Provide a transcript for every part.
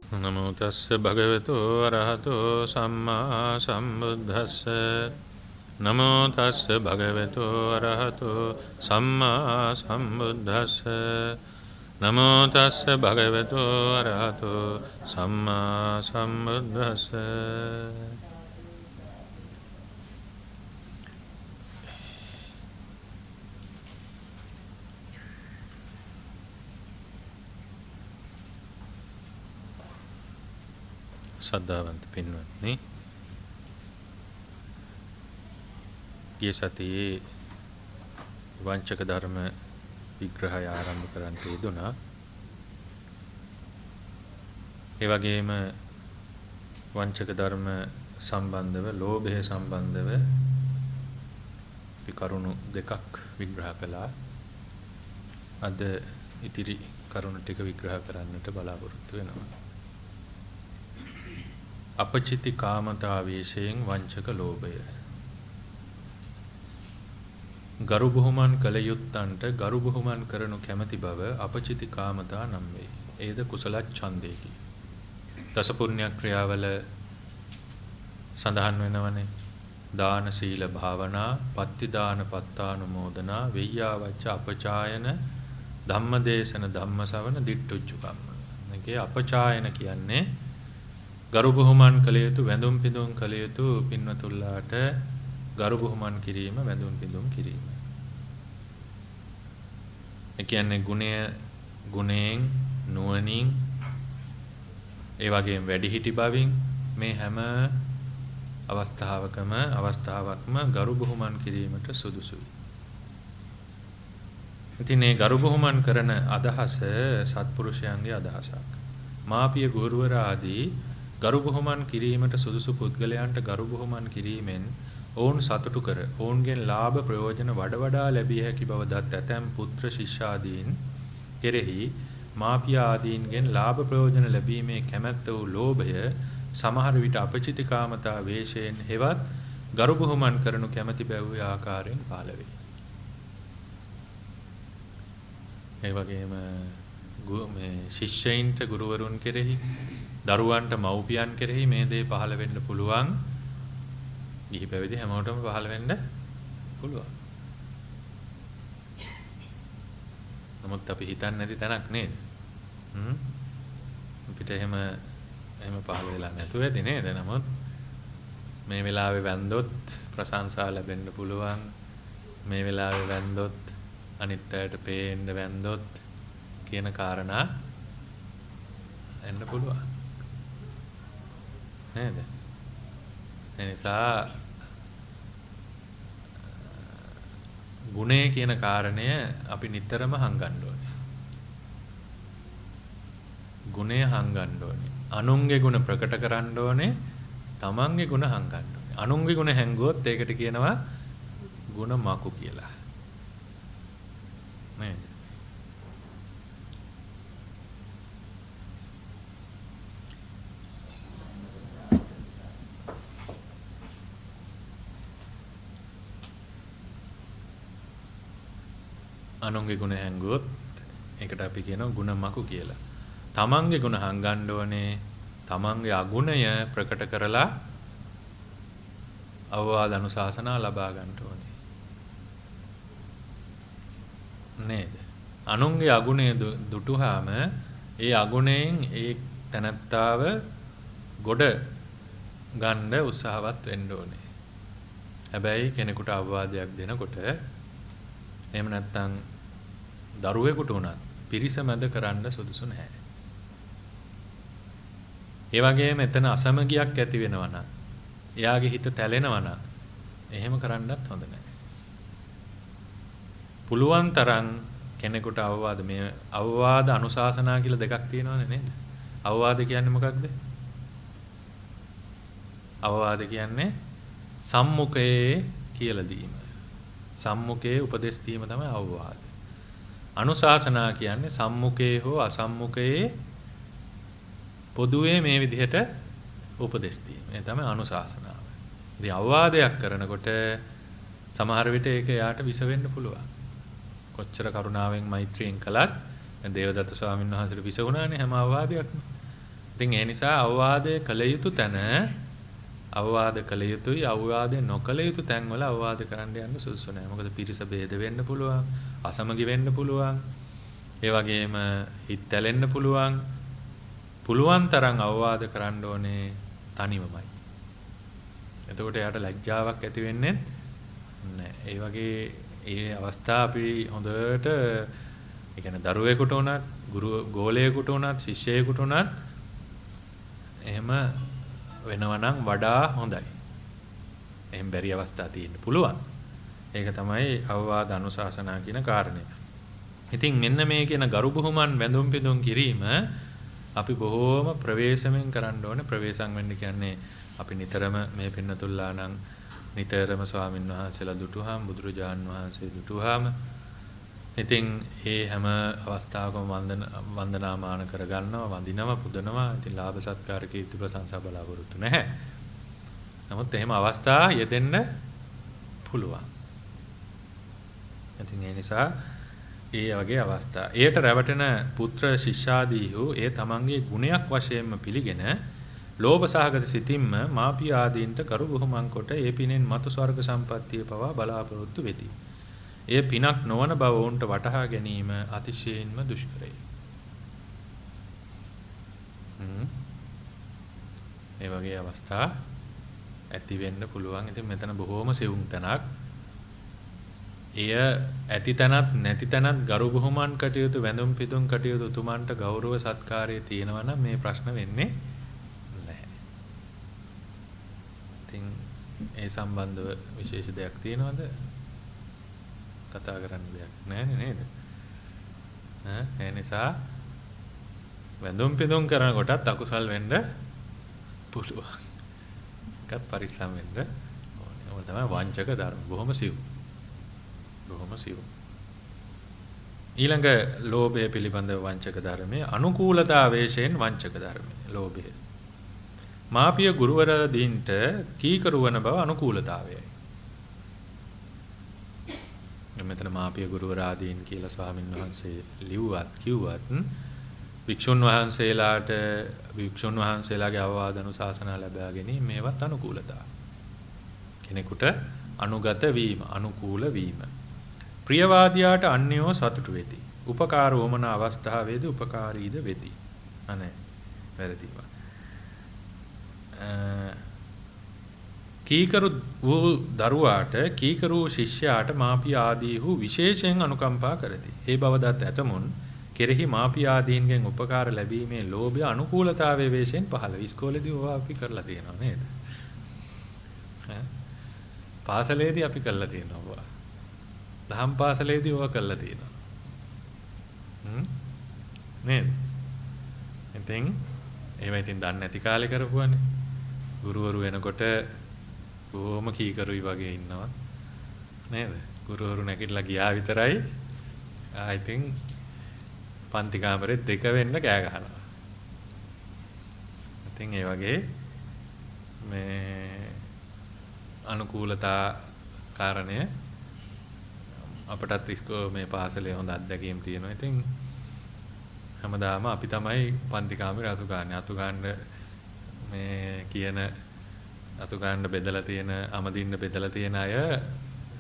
නමෝ තස්ස භගවතු අරහතෝ සම්මා සම්බුද්දස්ස නමෝ තස්ස භගවතු අරහතෝ සම්මා සම්බුද්දස්ස නමෝ තස්ස භගවතු අරහතෝ සම්මා සම්බුද්දස්ස සද්ධාවන්ත පින්වත්නි, ගිය සතියේ වංචක ධර්ම විග්‍රහය ආරම්භ කරන්න යෙදුණා. ඒ වගේම වංචක ධර්ම සම්බන්ධව, ලෝභය සම්බන්ධව කරුණු දෙකක් විග්‍රහ කළා. අද ඉතිරි කරුණු ටික විග්‍රහ කරන්නට බලාපොරොත්තු වෙනවා. අපචිති කාමතා වේශයෙන් වංචක ලෝභය. ගරු බුහුමන් කළ යුත්තන්ට ගරු බුහුමන් කරනු කැමැති බව අපචිති කාමතා නම් වේ. ඒද කුසල ඡන්දේකි. දස පුණ්‍ය ක්‍රියාවල සඳහන් වෙනවනේ. දාන සීල භාවනා, පත්ති දාන පත්තානුමෝදනා, වෙය්‍යාවච්ච අපචායන, ධම්මදේශන ධම්මසවන, දිට්ඨුච්චකම්ම. මේකේ අපචායන කියන්නේ ගරු බුහුමන් කළ යුතු, වැඳුම් පිදුම් කළ යුතු පින්වතුන්ලාට ගරු බුහුමන් කිරීම, වැඳුම් පිදුම් කිරීම. ඒ කියන්නේ ගුණයෙන්, නුවණින්, ඒ වගේම වැඩිහිටි බවින් මේ හැම අවස්ථාවක්ම ගරු බුහුමන් කිරීමට සුදුසුයි. ඉතින් මේ ගරු බුහුමන් කරන අදහස සත්පුරුෂයන්ගේ අදහසක්. මාපිය ගුරුවර ආදී ගරු බුහුමන් කිරීමට සුදුසු පුද්ගලයන්ට ගරු බුහුමන් කිරීමෙන් ඔවුන් සතුටු කර ඔවුන්ගෙන් ලාභ ප්‍රයෝජන වඩා ලැබිය හැකි බව දත් ඇතැම් පුත්‍ර ශිෂ්‍යාදීන් කෙරෙහි මාපිය ආදීන්ගෙන් ලාභ ප්‍රයෝජන ලැබීමේ කැමැත්ත වූ ලෝභය සමහර විට අපචිතිකාමතා වේශයෙන් හෙවත් ගරු බුහුමන් කරනු කැමැති බැව් ආකාරයෙන් පහළ වේ. ඒ වගේම මේ ශිෂ්‍යයින්ට ගුරුවරුන් කෙරෙහි, දරුවන්ට මව්පියන් කෙරෙහි මේ දේ පහළ වෙන්න පුළුවන්. ගිහි පැවිදි හැමෝටම පහළ වෙන්න පුළුවන්. නමුත් අපි හිතන්නේ නැති තැනක් නේද? අපිට එහෙම පහළ වෙලා නැතුව ඇති නේද? නමුත් මේ වෙලාවේ වැන්දොත් ප්‍රශංසා ලැබෙන්න පුළුවන්. මේ වෙලාවේ වැන්දොත් අනිත් අයට පේන්න වැන්දොත් කියන කාරණා එන්න පුළුවන්. නේද? එනිසා ගුණය කියන කාරණය අපි නිතරම හංගන්න ඕනේ. ගුණය හංගන්න ඕනේ. අනුන්ගේ ගුණ ප්‍රකට කරන්න ඕනේ. තමන්ගේ ගුණ හංගන්න ඕනේ. අනුන්ගේ ගුණ හැංගුවොත් ඒකට කියනවා ගුණ මකු කියලා. නේද? අනුන්ගේ ගුණ හැංගුවොත් ඒකට අපි කියනවා ගුණ මකු කියලා. තමන්ගේ ගුණ හංගන්න ඕනේ. තමන්ගේ අගුණය ප්‍රකට කරලා අවවාද අනුශාසනා ලබා ගන්න ඕනේ. නේද? අනුන්ගේ අගුණය දුටුවාම ඒ අගුණයෙන් ඒ තනත්තාව ගොඩ ගන්න උත්සාහවත් වෙන්න ඕනේ. හැබැයි කෙනෙකුට අවවාදයක් දෙනකොට එහෙම නැත්නම් දරුවෙකුට උනත් පිරිස මැද කරන්න සුදුසු නැහැ. ඒ වගේම එතන අසමගියක් ඇති වෙනවා නම්, එයාගේ හිත තැලෙනවා නම් එහෙම කරන්නත් හොඳ නැහැ. පුළුවන් තරම් කෙනෙකුට අවවාද අනුශාසනා කියලා දෙකක් තියෙනවනේ නේද? අවවාද කියන්නේ මොකක්ද? අවවාද කියන්නේ සම්මුඛයේ කියලා දීම. සම්මුඛයේ උපදෙස් දීම තමයි අවවාද. අනුශාසනා කියන්නේ සම්මුඛයේ හෝ අසම්මුඛයේ පොදුවේ මේ විදිහට උපදෙස් දීම. ඒ තමයි අනුශාසනාව. ඉතින් අවවාදයක් කරනකොට සමහර විට ඒක යාට විස වෙන්න පුළුවන්. කොච්චර කරුණාවෙන් මෛත්‍රියෙන් කළත් දේවදත්ත ස්වාමීන් වහන්සේට විස වුණානේ හැම අවවාදයක්ම. ඉතින් ඒ නිසා අවවාදය කළ යුතු තැන අවවාද කළ යුතුයි. අවවාදය නොකළ යුතු තැන්වල අවවාද කරන්න යන්න සුදුසු නැහැ. මොකද පිරිස ભેද වෙන්න පුළුවන්, අසමගි වෙන්න පුළුවන්. ඒ වගේම හිත ඇලෙන්න පුළුවන්. පුළුවන් තරම් අවවාද කරන්න ඕනේ තනිවමයි. එතකොට එයාට ලැජ්ජාවක් ඇති වෙන්නේ නැහැ. ඒ වගේ ඒ අවස්ථා අපි හොඳට ඒ කියන්නේ දරුවෙකුට උනත්, ගෝලයෙකුට උනත්, ශිෂ්‍යයෙකුට උනත් එහෙම වෙනවා නම් වඩා හොඳයි. එහෙම බැරි අවස්ථා තියෙන්න පුළුවන්. ඒක තමයි අවවාද අනුශාසනා කියන කාරණය. ඉතින් මෙන්න මේ කියන ගරු බුහුමන් වැඳුම් පිදුම් කිරීම අපි බොහෝම ප්‍රවේශමෙන් කරන්න ඕනේ. ප්‍රවේශම් වෙන්න කියන්නේ අපි නිතරම මේ පින්නතුල්ලා නම් නිතරම ස්වාමින් වහන්සේලා දුටුවාම බුදුරජාන් වහන්සේ දුටුවාම ඉතින් ඒ හැම අවස්ථාවකම වන්දනාමාන කරගන්නවා, වඳිනවා, පුදනවා. ඉතින් ලාභ සත්කාර කීර්ති ප්‍රශංසා බලාපොරොත්තු නැහැ. නමුත් එහෙම අවස්ථා යෙදෙන්න පුළුවන්. ඉතින් ඒ නිසා ඒ වගේ අවස්ථා. එයට රැවටෙන පුත්‍ර ශිෂ්‍යාදීහු ඒ තමන්ගේ ගුණයක් වශයෙන්ම පිළිගෙන ලෝභ සහගත සිතින්ම මාපිය ආදීන්ට කරු බුහුමන් කොට ඒ පිනෙන් මතු ස්වර්ග සම්පත්තිය පවා බලාපොරොත්තු වෙති. එය පිනක් නොවන බව වුන්ට වටහා ගැනීම අතිශයින්ම දුෂ්කරයි. ඒ වගේ අවස්ථා ඇති වෙන්න පුළුවන්. ඉතින් මෙතන බොහෝම සිවුම් තැනක්. එය ඇති තැනත් නැති තැනත් ගරු බුහුමන් කටයුතු වැඳුම් පිදුම් කටයුතු උතුමන්ට ගෞරව සත්කාරය තියෙනවා නම් මේ ප්‍රශ්න වෙන්නේ නැහැ. ඉතින් ඒ සම්බන්ධව විශේෂ දෙයක් තියෙනවද? කතා කරන්න දෙයක් නැහැ නේද? ඒ නිසා වැඳුම් පිදුම් කරන කොටත් අකුසල් වෙන්න පුළුවන්. එකත් පරිස්සම් වෙන්න ඕනේ. ඔය තමයි වංචක ධර්ම. බොහොම සිව්. බොහොම සිව්. ඊළඟ ලෝභය පිළිබඳ වංචක ධර්මයේ අනුකූලතාවයෙන් වංචක ධර්මයේ ලෝභය. මාපිය ගුරුවරදීන්ට කීකරු වන බව අනුකූලතාවයයි. මෙතන මාපිය ගුරුවරාදීන් කියලා ස්වාමින් වහන්සේ ලිව්වත් කිව්වත් වික්ෂුන් වහන්සේලාගේ අවවාද අනුශාසනා ලැබා ගැනීම මේවත් අනුකූලතා. කෙනෙකුට අනුගත වීම, අනුකූල වීම. ප්‍රියවාදියාට අන්‍යෝ සතුටු වෙති. උපකාර වමන අවස්ථාවේදී උපකාරීද වෙති. අනේ වැරදිව. කීකරු වූ දරුවාට කීකරු ශිෂ්‍යයාට මාපිය ආදීහු විශේෂයෙන් අනුකම්පා කරති. ඒ බව දත් ඇතමුන් කෙරෙහි මාපිය ආදීන්ගෙන් උපකාර ලැබීමේ ලෝභය අනුකූලතාවයේ වශයෙන් පහළ. ඉස්කෝලේදී ඕවා අපි කරලා තියෙනවා නේද? පාසලේදී අපි කරලා තියෙනවා. දහම් පාසලේදී ඕවා කරලා තියෙනවා. නේද? ඉතින් ඒවා ඉතින් දන්නේ නැති කාලේ කරපුවානේ. ගුරුවරු වෙනකොට බොහොම කීකරුයි වගේ ඉන්නවා. නේද? ගුරුවරු නැගිටලා ගියා විතරයි ඉතින් පන්ති කාමරේ දෙක වෙන්න කෑ ගහනවා. ඉතින් ඒ වගේ මේ අනුකූලතා කාරණය අපටත් මේ පාසලේ හොඳ අත්දැකීම් තියෙනවා. ඉතින් හැමදාම අපි තමයි පන්ති කාමරේ අතු ගන්න. අතු ගන්න මේ කියන අතු ගන්න බෙදලා තියෙන අමදින්න බෙදලා තියෙන අය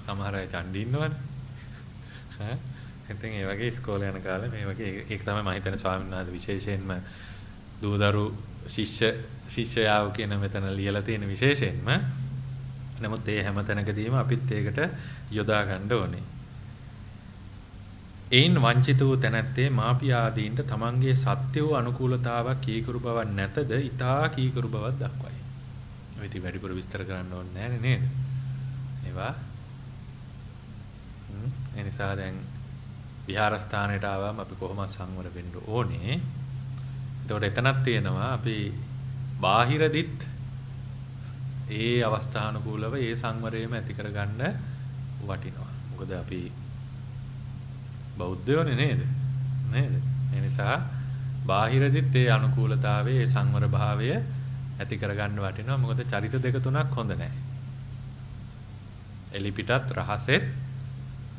සමහර අය චණ්ඩි ඉන්නවනේ. ඉතින් ඒ වගේ ඉස්කෝලේ යන කාලේ මේ වගේ ඒක තමයි මම හිතන්නේ ස්වාමීන් වහන්සේ විශේෂයෙන්ම දූදරු ශිෂ්‍යයාව කියන මෙතන ලියලා තියෙන විශේෂයෙන්ම. නමුත් ඒ හැම තැනකදීම අපිත් ඒකට යොදා ගන්න ඕනේ. එයින් වංචිත වූ තැනැත්තේ මාපිය ආදීන්ට තමන්ගේ සත්‍ය වූ අනුකූලතාවක් කීකරු බවක් නැතද ඊටා කීකරු බවක් දක්වයි. ඔය ඉතින් වැඩිපුර විස්තර කරන්න ඕනේ නැහැ නේද? ඒවා ඒ නිසා දැන් විහාරස්ථානයට ආවම අපි කොහොමද සංවර වෙන්න ඕනේ? එතකොට එතනක් තියෙනවා අපි බාහිරදිත් ඒ අවස්ථානුකූලව ඒ සංවරයම ඇති කරගන්න වටිනවා. මොකද අපි බෞද්ධයෝනේ නේද? නේද? ඒ නිසා බාහිරදිත් ඒ අනුකූලතාවයේ ඒ සංවර භාවය ඇති කරගන්න වටිනවා. මොකද චරිත දෙක තුනක් හොඳ නැහැ. එලිපිටත් රහසෙත්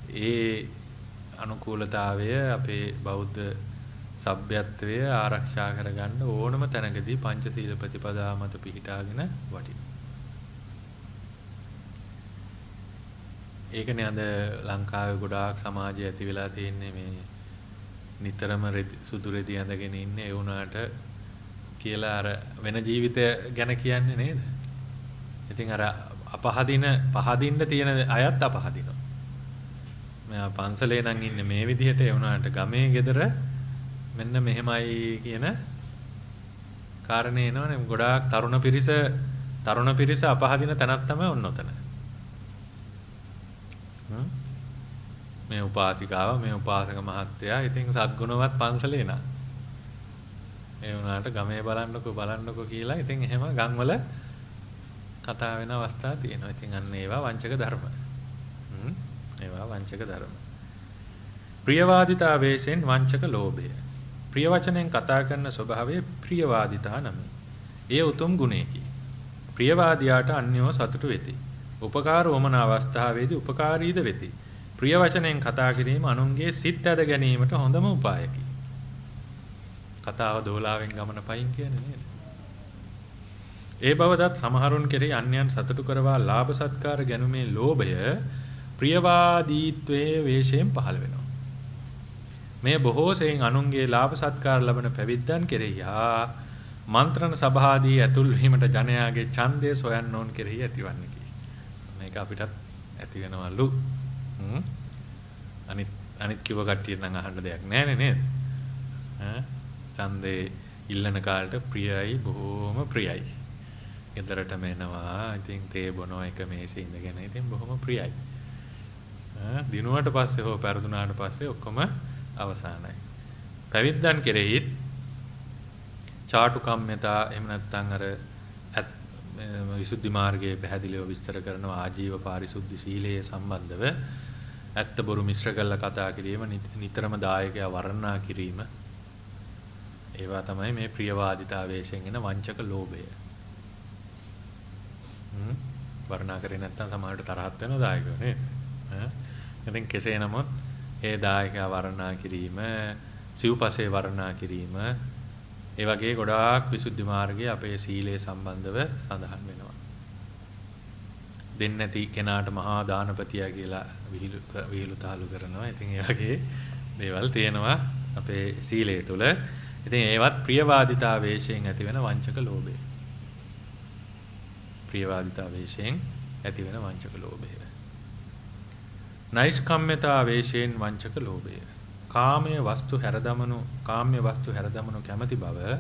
ඒ අනුකූලතාවය අපේ බෞද්ධ සભ્‍යත්වය ආරක්ෂා කරගන්න ඕනම තැනකදී පංචශීල ප්‍රතිපදා මත පිහිටාගෙන වටිනවා. ඒකනේ අද ලංකාවේ ගොඩාක් සමාජය ඇති වෙලා තියෙන්නේ මේ නිතරම සුදු රෙදි ඇඳගෙන ඉන්නේ ඒ වුණාට කියලා අර වෙන ජීවිතය ගැන කියන්නේ නේද? ඉතින් අර පහදින්න තියෙන අයත් අපහදිනවා. මම පන්සලේ නම් ඉන්නේ මේ විදිහට ඒ වුණාට ගමේ ගෙදර මෙන්න මෙහෙමයි කියන කාරණේ එනවනේ. ගොඩාක් තරුණ පිරිස අපහදින තැනක් තමයි ඔන්න ඔතන. මේ උපාසිකාව මේ උපාසක මහත්තයා ඉතින් සත්ගුණවත් පන්සලේ නා. ඒ වුණාට ගමේ බලන්නකෝ කියලා ඉතින් එහෙම ගම්වල කතා වෙන අවස්ථා තියෙනවා. ඉතින් අන්න ඒවා වංචක ධර්ම. ඒවා වංචක ධර්ම. ප්‍රියවාදිතාවයෙන් වංචක ලෝභය. ප්‍රිය වචනෙන් කතා කරන ස්වභාවය ප්‍රියවාදිතා නමයි. ඒ උතුම් ගුණයකි. ප්‍රියවාදියාට අන්‍යව සතුටු වෙති. උපකාර වමන අවස්ථාවේදී උපකාරීද වෙති. ප්‍රිය වචනෙන් කතා කිරීම අනුන්ගේ සිත් ඇද ගැනීමට හොඳම උපායකි. කතාව දෝලාවෙන් ගමන පයින් කියන්නේ නේද? ඒ බවදත් සමහරුන් කෙරෙහි අන්‍යයන් සතුටු කරවා ලාභ සත්කාර ගැනීමේ ලෝභය ප්‍රියවාදීත්වයේ වේශයෙන් පහළ වෙනවා. මේ බොහෝ සෙයින් අනුන්ගේ ලාභ සත්කාර ලබන පැවිද්දන් කෙරෙහි මන්ත්‍රණ සභාදී ඇතුල් වීමට ජනයාගේ ඡන්දය සොයන්න ඕන කෙරෙහි ඇතිවන්නේ කි. මේක අපිටත් ඇති වෙනවලු. අනිත් කිව්ව කට්ටියට නම් අහන්න දෙයක් නැහැ නේද? ඡන්දේ ඉල්ලන කාලට ප්‍රියයි බොහොම ප්‍රියයි. ගෙදරටම එනවා. ඉතින් තේ බොනවා එක මේසේ ඉඳගෙන ඉතින් බොහොම ප්‍රියයි. දිනුවට පස්සේ හෝ පෙරදුනාට පස්සේ ඔක්කොම අවසానයි. පැවිද්දන් කෙරෙහිත් චාටු කම්මතා එහෙම නැත්නම් අර විසුද්ධි මාර්ගයේ පැහැදිලිව විස්තර කරනවා ආජීව පාරිශුද්ධි සීලයේ සම්බන්ධව ඇත්ත බොරු මිශ්‍ර කරලා කතා කිරීම නිතරම දායකයා වර්ණනා කිරීම ඒවා තමයි මේ ප්‍රියවාදිතාවයෙන් එන වංචක ලෝභය. වර්ණනා කරේ නැත්නම් සමහරට තරහත් වෙන දායකයෝ නේද? ඉතින් කෙසේ නමුත් ඒ දායකයා වර්ණනා කිරීම, සිව්පසේ වර්ණනා කිරීම ඒ වගේ ගොඩාක් විසුද්ධි මාර්ගයේ අපේ සීලයේ සම්බන්ධව සඳහන් වෙනවා. දෙන්නේ නැති කෙනාට මහා දානපතියා කියලා විහිළු තාලු කරනවා. ඉතින් ඒ වගේ දේවල් තියෙනවා අපේ සීලය තුළ. ඉතින් ඒවත් ප්‍රියවාදිතාවයෙන් ඇති වෙන වංචක ලෝභය. ප්‍රියවාදිතාවයෙන් ඇති වෙන වංචක ලෝභය. නෛෂ්කම්ම්‍යතාවයෙන් වංචක ලෝභය. කාමයේ වස්තු හැරදමනු කැමැති බව,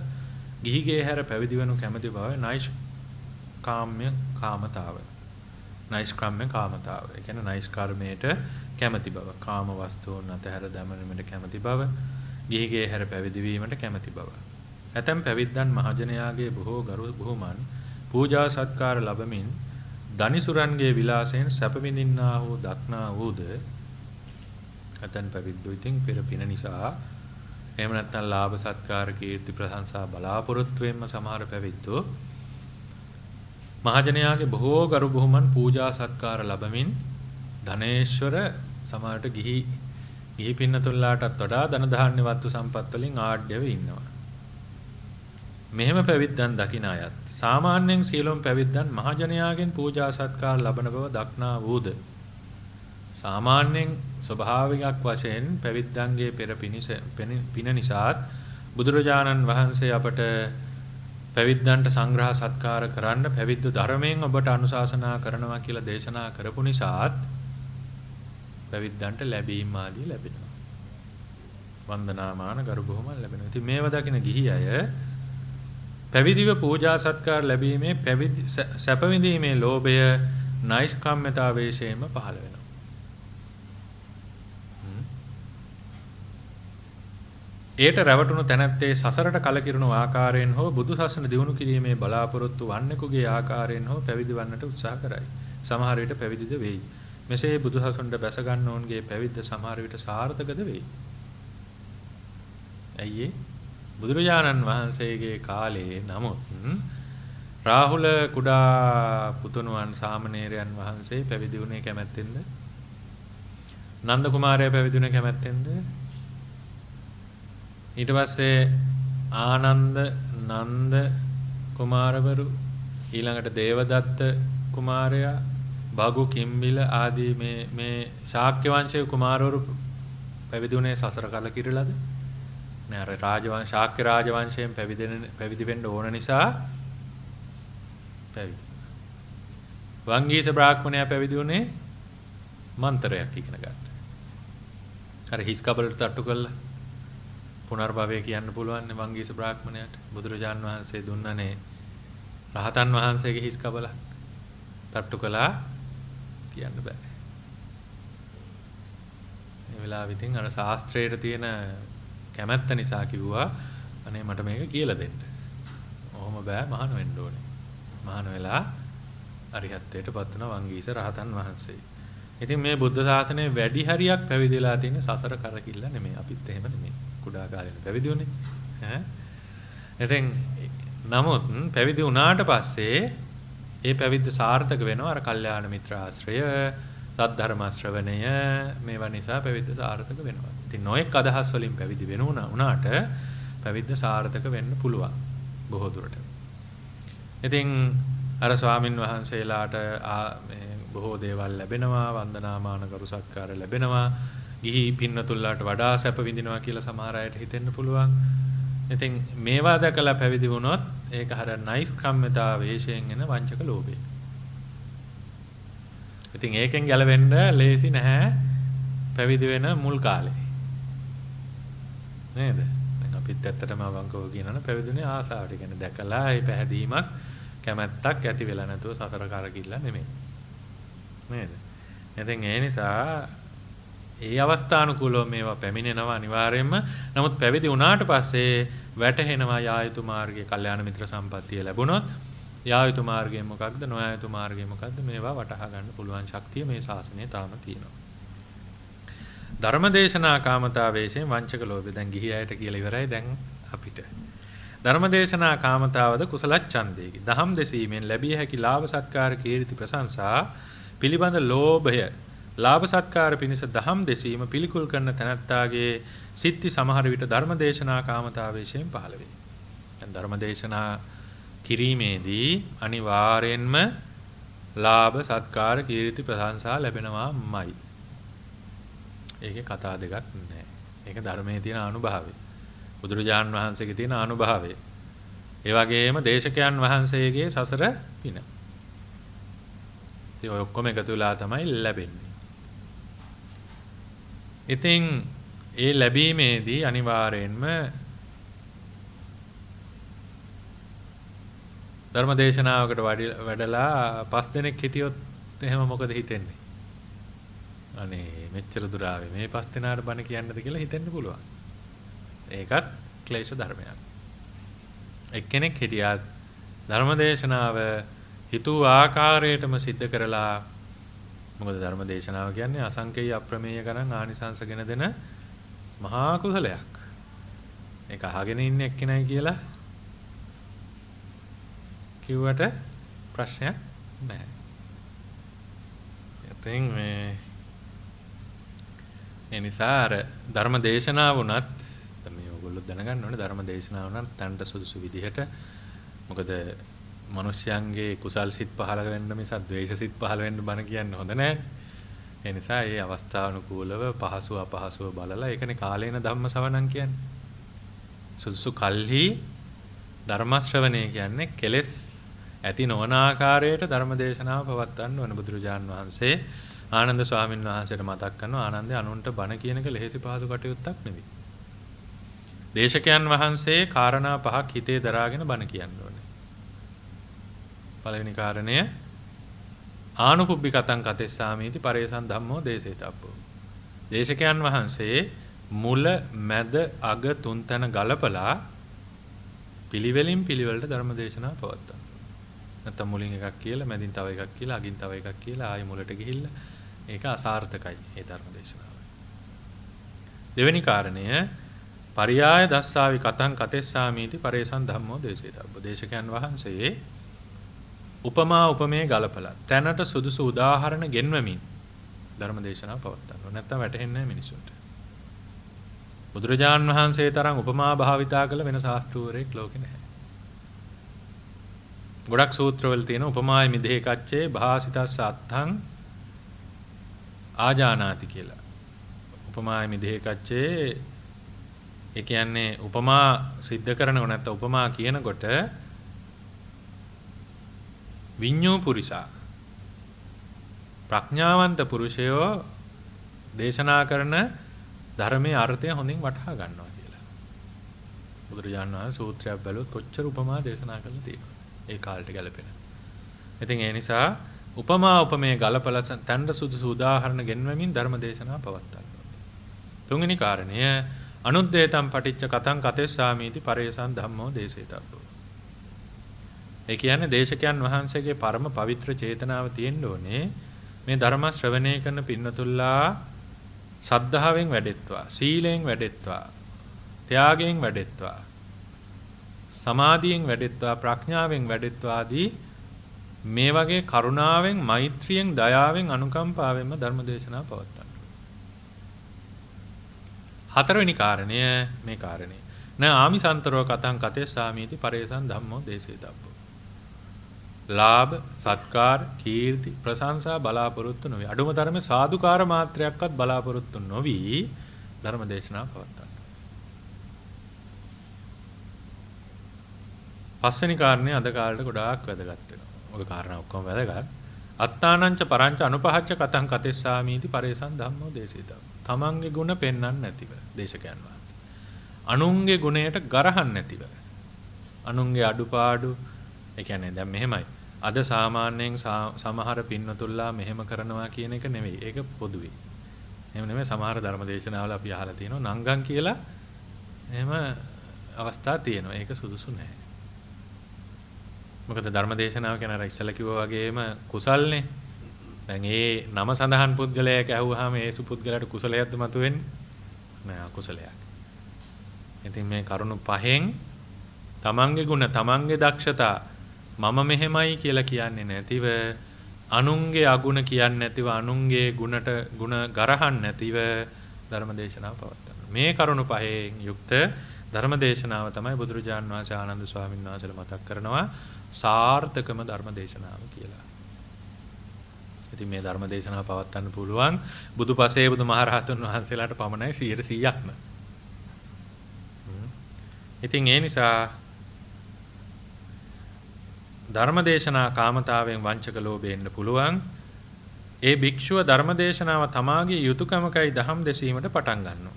ගිහිගේ හැර පැවිදි වනු කැමැති බව නෛෂ්කාම්ම්‍ය කාමතාව. නෛෂ්ක්‍රම්ම්‍ය කාමතාව. ඒ කියන්නේ නෛෂ්කර්මයට කැමැති බව, කාම වස්තුන් අතහැර දමනීමට කැමැති බව, ගිහිගේ හැර පැවිදි වීමට කැමැති බව. ඇතැම් පැවිද්දන් මහජනයාගේ බොහෝ ගරු බුහුමන් පූජා සත්කාර ලැබමින් දනිසුරන්ගේ විලාසයෙන් සැප විඳින්නා වූ දක්නා වූද ඇතැම් පැවිද්දෝ ඉතින් පෙර පින නිසා එහෙම නැත්නම් ලාභ සත්කාර කීර්ති ප්‍රශංසා බලාපොරොත්තු වෙන්න සමහර පැවිද්දෝ මහජනයාගේ බොහෝ ගරු බුහුමන් පූජා සත්කාර ලැබමින් ධනේශ්වර සමහරට ගිහි පින්නතුල්ලාටත් වඩා ධන ධාන්‍ය වස්තු සම්පත් වලින් ආඩ්‍යව ඉන්නවා. මෙහෙම පැවිද්දන් දකින අයත් සාමාන්‍යයෙන් සීලොම් පැවිද්දන් මහජනයාගෙන් පූජා සත්කාර ලබන බව දක්නා වූද සාමාන්‍යයෙන් ස්වභාවිකයක් වශයෙන් පැවිද්දන්ගේ පෙර පින නිසාත් බුදුරජාණන් වහන්සේ අපට පැවිද්දන්ට සංග්‍රහ සත්කාර කරන්න පැවිද්ද ධර්මයෙන් ඔබට අනුශාසනා කරනවා කියලා දේශනා කරපු නිසාත් පැවිද්දන්ට ලැබීම් ආදී ලැබෙනවා. වන්දනාමාන ගරු බුහුමන් ලැබෙනවා. ඉතින් මේව දකින ගිහි අය පැවිදිව පූජා සත්කාර ලැබීමේ සැප විඳීමේ ලෝභය නෛෂ්කම්ම්‍යතාවයෙන් පහළ වෙනවා. ඒට රැවටුණු තැනැත්තේ සසරට කලකිරුණු ආකාරයෙන් හෝ බුදු සසුන දියුණු කිරීමේ බලාපොරොත්තු වන්නෙකුගේ ආකාරයෙන් හෝ පැවිදි වන්නට උත්සාහ කරයි. සමහර විට පැවිදිද වෙයි. මෙසේ බුදු සසුනට බැස ගන්න ඕන්ගේ පැවිද්ද සමහර විට සාර්ථකද වෙයි. ඇයි බුදුරජාණන් වහන්සේගේ කාලේ නමුත් රාහුල කුඩා පුතුණුවන් සාමණේරයන් වහන්සේ පැවිදි වුණේ කැමැත්තෙන්ද? නන්ද කුමාරයා පැවිදි වුණේ කැමැත්තෙන්ද? ඊට පස්සේ ආනන්ද නන්ද කුමාරවරු ඊළඟට දේවදත්ත කුමාරයා භගු කිම්බිල ආදී මේ ශාක්‍ය වංශයේ කුමාරවරු පැවිදි වුණේ සසර කලකිරලාද? නෑ අර ශාක්‍ය රාජවංශයෙන් පැවිදි වෙන්න ඕන නිසා පැවිදි. වංගීස බ්‍රාහ්මණයා පැවිදි වුණේ මන්ත්‍රයක් ඉගෙන ගන්න. අර හිස් කබලට තට්ටු කළා පුනර්භවය කියන්න පුළුවන් නේ වංගීස බ්‍රාහ්මණයාට. බුදුරජාන් වහන්සේ දුන්නනේ රහතන් වහන්සේගේ හිස් කබලක්. තට්ටු කළා කියන්න බෑ. මේ වෙලාවෙ ඉතින් අර ශාස්ත්‍රයේ තියෙන කැමැත්ත නිසා කිව්වා අනේ මට මේක කියලා දෙන්න. ඔහොම බෑ මහාන වෙන්න ඕනේ. මහාන වෙලා අරිහත්ත්වයට පත් වුණ වංගීස රහතන් වහන්සේ. ඉතින් මේ බුද්ධ ශාසනයේ වැඩි හරියක් පැවිදිලා තියෙන සසර කරකිල්ල නෙමෙයි. අපිත් එහෙම නෙමෙයි. කුඩා කාලේ පැවිදි වුණේ. ඈ. ඉතින් නමුත් පැවිදි වුණාට පස්සේ ඒ පැවිද්ද සාර්ථක වෙනවා අර කල්යාණ මිත්‍ර ආශ්‍රය, සද්ධර්ම ශ්‍රවණය මේවා නිසා පැවිද්ද සාර්ථක වෙනවා. ඉතින් නොඑක් අදහස් වලින් පැවිදි වුණාට පැවිද්ද සාර්ථක වෙන්න පුළුවන් බොහෝ දුරට. ඉතින් අර ස්වාමින් වහන්සේලාට මේ බොහෝ දේවල් ලැබෙනවා, වන්දනාමාන කරු සත්කාර ලැබෙනවා, ගිහි පින්නතුල්ලාට වඩා සැප විඳිනවා කියලා සමහර අයට හිතෙන්න පුළුවන්. ඉතින් මේවා දැකලා පැවිදි වුණොත් ඒක හර නෛෂ්ක්‍රම්‍යතා වේශයෙන් එන වංචක ලෝභය. ඉතින් ඒකෙන් ගැලවෙන්න ලේසි නැහැ පැවිදි වෙන මුල් කාලේ. නේද? දැන් අපිත් ඇත්තටම අවංකව කියනවනේ පැවිදිුනේ ආසාවට කියන්නේ දැකලා ඒ පැහැදීමක් කැමැත්තක් ඇති වෙලා නැතුව සතර කරකිල්ල නෙමෙයි. නේද? ඉතින් ඒ නිසා ඒ අවස්ථානුකූලව මේවා පැමිණෙනවා අනිවාර්යයෙන්ම. නමුත් පැවිදි වුණාට පස්සේ වැටහෙනවා යා යුතු මාර්ගයේ කල්යාණ මිත්‍ර සම්පත්තිය ලැබුණොත් යා යුතු මාර්ගය මොකක්ද නොයා යුතු මාර්ගය මොකක්ද මේවා වටහා ගන්න පුළුවන් ශක්තිය මේ ශාසනයේ තාම තියෙනවා. ධර්මදේශනා කාමතා වේශයෙන් වංචක ලෝභය දැන් ගිහි අයට කියලා ඉවරයි දැන් අපිට. ධර්මදේශනා කාමතාවද කුසල ඡන්දේකි. දහම් දෙසීමෙන් ලැබිය හැකි ලාභ සත්කාර කීර්ති ප්‍රශංසා පිළිබඳ ලෝභය ලාභ සත්කාර පිණිස දහම් දෙසීම පිළිකුල් කරන තැනැත්තාගේ සිත්ති සමහර විට ධර්මදේශනා කාමතාවේශයෙන් පහළ වේ. දැන් ධර්මදේශනා කිරීමේදී අනිවාර්යෙන්ම ලාභ සත්කාර කීර්ති ප්‍රශංසා ලැබෙනවාමයි. ඒකේ කතා දෙකක් නැහැ. ඒක ධර්මයේ තියෙන අනුභවය. බුදුරජාන් වහන්සේගේ තියෙන අනුභවය. ඒ වගේම දේශකයන් වහන්සේගේ සසර පින. ඉතින් ඔය ඔක්කොම එකතු වෙලා තමයි ලැබෙන්නේ. ඉතින් ඒ ලැබීමේදී අනිවාර්යෙන්ම ධර්මදේශනාවකට වැඩලා 5 දෙනෙක් හිටියොත් එහෙම මොකද හිතෙන්නේ? අනේ මෙච්චර දුර ආවේ මේ 5 දෙනාට බණ කියන්නද කියලා හිතෙන්න පුළුවන්. ඒකත් ක්ලේශ ධර්මයක්. එක්කෙනෙක් හිටියත් ධර්මදේශනාව හිතුව ආකාරයටම සිද්ධ කරලා මොකද ධර්මදේශනාව කියන්නේ අසංකේය අප්‍රමේය ගණන් ආනිසංසගෙන දෙන මහා කුසලයක්. ඒක අහගෙන ඉන්න එක්කෙනයි කියලා කිව්වට ප්‍රශ්නයක් නැහැ. ඉතින් ඒ නිසා අර ධර්මදේශනාව වුණත් මේ ඔයගොල්ලෝ දැනගන්න ඕනේ ධර්මදේශනාව වුණත් තන්ට සුදුසු විදිහට මොකද මිනිස්යන්ගේ කුසල් සිත් පහළ වෙන්න මිස ද්වේෂ සිත් පහළ වෙන්න බණ කියන්න හොඳ නැහැ. ඒ නිසා මේ අවස්ථානුකූලව පහසු අපහසුව බලලා ඒකනේ කාලේන ධම්ම ශ්‍රවණම් කියන්නේ. සුදුසු කල්හි ධර්ම ශ්‍රවණය කියන්නේ කෙලෙස් ඇති නොවන ආකාරයට ධර්මදේශනාව පවත්වන්න ඕන. බුදුරජාන් වහන්සේ ආනන්ද ස්වාමීන් වහන්සේට මතක් කරනවා ආනන්දේ අනුන්ට බණ කියන එක ලෙහෙසි පහසු කටයුත්තක් නෙවෙයි. දේශකයන් වහන්සේ කාරණා 5ක් හිතේ දරාගෙන බණ කියන්න ඕනේ. පළවෙනි කාරණය ආනුපුබ්බිකතං කතෙස්සාමීති පරේසං ධම්මෝ දේශේතබ්බෝ. දේශකයන් වහන්සේ මුල මැද අග තුන් තැන ගලපලා පිළිවෙලින් පිළිවෙලට ධර්ම දේශනා පවත්වනවා. නැත්නම් මුලින් එකක් කියලා මැදින් තව එකක් කියලා අගින් තව එකක් කියලා ආයෙ මුලට ගිහිල්ලා ඒක අසාර්ථකයි ඒ ධර්ම දේශනාව. දෙවෙනි කාරණය පරියාය දස්සාවි කතං කතෙස්සාමීති පරේසං ධම්මෝ දේශේතබ්බෝ. දේශකයන් වහන්සේ උපමා උපමේය ගලපලා තැනට සුදුසු උදාහරණ ගෙන්වමින් ධර්ම දේශනාව පවත්වනවා. නැත්නම් වැටහෙන්නේ නැහැ මිනිසුන්ට. බුදුරජාන් වහන්සේ තරම් උපමා භාවිතා කළ වෙන ශාස්ත්‍රූවරයෙක් ලෝකේ නැහැ. ගොඩක් සූත්‍රවල තියෙන උපමායි මිදේ කච්චේ භාසිතස්ස අත්තං ආජානාති කියලා. උපමායි මිදේ කච්චේ ඒ කියන්නේ උපමා සිද්ධ කරනකොට නැත්නම් උපමා කියනකොට විඤ්ඤෝ පුරිසා ප්‍රඥාවන්ත පුරුෂයෝ දේශනා කරන ධර්මයේ අර්ථය හොඳින් වටහා ගන්නවා කියලා. බුදුරජාණන් වහන්සේ සූත්‍රයක් බැලුවොත් කොච්චර උපමා දේශනා කරලා තියෙනවද? ඒ කාලේට ගැලපෙන. ඉතින් ඒ නිසා උපමා උපමේ ගලපලා තණ්ඩ සුදුසු උදාහරණ ගෙන්වමින් ධර්ම දේශනා පවත්වනවා. තුන්වෙනි කාරණය අනුද්දේතම් පටිච්ච කතං කතෙස්සාමීති පරේසං ධම්මෝ දේශේතබ්බෝ. ඒ කියන්නේ දේශකයන් වහන්සේගේ පරම පවිත්‍ර චේතනාව තියෙන්න ඕනේ මේ ධර්ම ශ්‍රවණය කරන පින්නතුල්ලා සද්ධාවෙන් වැඩෙත්වා, සීලයෙන් වැඩෙත්වා, ත්‍යාගයෙන් වැඩෙත්වා, සමාධියෙන් වැඩෙත්වා, ප්‍රඥාවෙන් වැඩෙත්වා ආදී මේ වගේ කරුණාවෙන්, මෛත්‍රියෙන්, දයාවෙන්, අනුකම්පාවෙන්ම ධර්ම දේශනා පවත්වන්න. හතරවෙනි කාරණය මේ කාරණේ. න ආමිසන්තරෝ කතං කතෙස්සාමීති පරේසං ධම්මෝ දේශේතබ්බෝ. ලාභ, සත්කාර, කීර්ති, ප්‍රශංසා බලාපොරොත්තු නොවි. අඩුම තරමේ සාදුකාර මාත්‍රයක්වත් බලාපොරොත්තු නොවි ධර්ම දේශනා පවත්වන්න. පස්වෙනි කාරණේ අද කාලේට ගොඩාක් වැදගත් වෙනවා. ඔය කාරණා ඔක්කොම වැදගත්. අත්තානංච පරංච අනුපහච්ච කතං කතෙස්සාමීති පරේසං ධම්මෝ දේශේතබ්බෝ. තමන්ගේ ගුණ පෙන්වන්න නැතිව දේශකයන් වහන්සේ. අනුන්ගේ ගුණයට ගරහන්න නැතිව. අනුන්ගේ අඩුපාඩු ඒ කියන්නේ දැන් මෙහෙමයි. අද සාමාන්‍යයෙන් සමහර පින්නතුල්ලා මෙහෙම කරනවා කියන එක නෙවෙයි. ඒක පොදුවේ. එහෙම නෙමෙයි සමහර ධර්මදේශනාවල අපි අහලා තියෙනවා නංගන් කියලා එහෙම අවස්ථා තියෙනවා. ඒක සුදුසු නැහැ. මොකද ධර්මදේශනාව කියන අර ඉස්සලා කිව්වා වගේම කුසල්නේ. දැන් ඒ නම සඳහන් පුද්ගලයෙක් ඇහුවාම ඒ සුපුද්ගලයාට කුසලයක්ද මතුවෙන්නේ? නෑ අකුසලයක්. ඉතින් මේ කරුණු පහෙන් තමන්ගේ ගුණ, තමන්ගේ දක්ෂතා මම මෙහෙමයි කියලා කියන්නේ නැතිව, අනුන්ගේ අගුණ කියන්නේ නැතිව, අනුන්ගේ ගුණ ගරහන්න නැතිව ධර්මදේශනාව පවත්වනවා. මේ කරුණු පහෙන් යුක්ත ධර්මදේශනාව තමයි බුදුරජාණන් වහන්සේ ආනන්ද ස්වාමීන් වහන්සේලා මතක් කරනවා සාර්ථකම ධර්මදේශනාව කියලා. ඉතින් මේ ධර්ම දේශනාව පවත්වන්න පුළුවන් බුදුපසේ බුදුමහරහතුන් වහන්සේලාට පමණයි 100%ක්ම. ඉතින් ඒ නිසා ධර්ම දේශනා කාමතාවෙන් වංචක ලෝභයෙන් පුළුවන්. ඒ භික්ෂුව ධර්ම දේශනාව තමාගේ යුතුයකමකයි දහම් දෙසීමට පටන් ගන්නවා.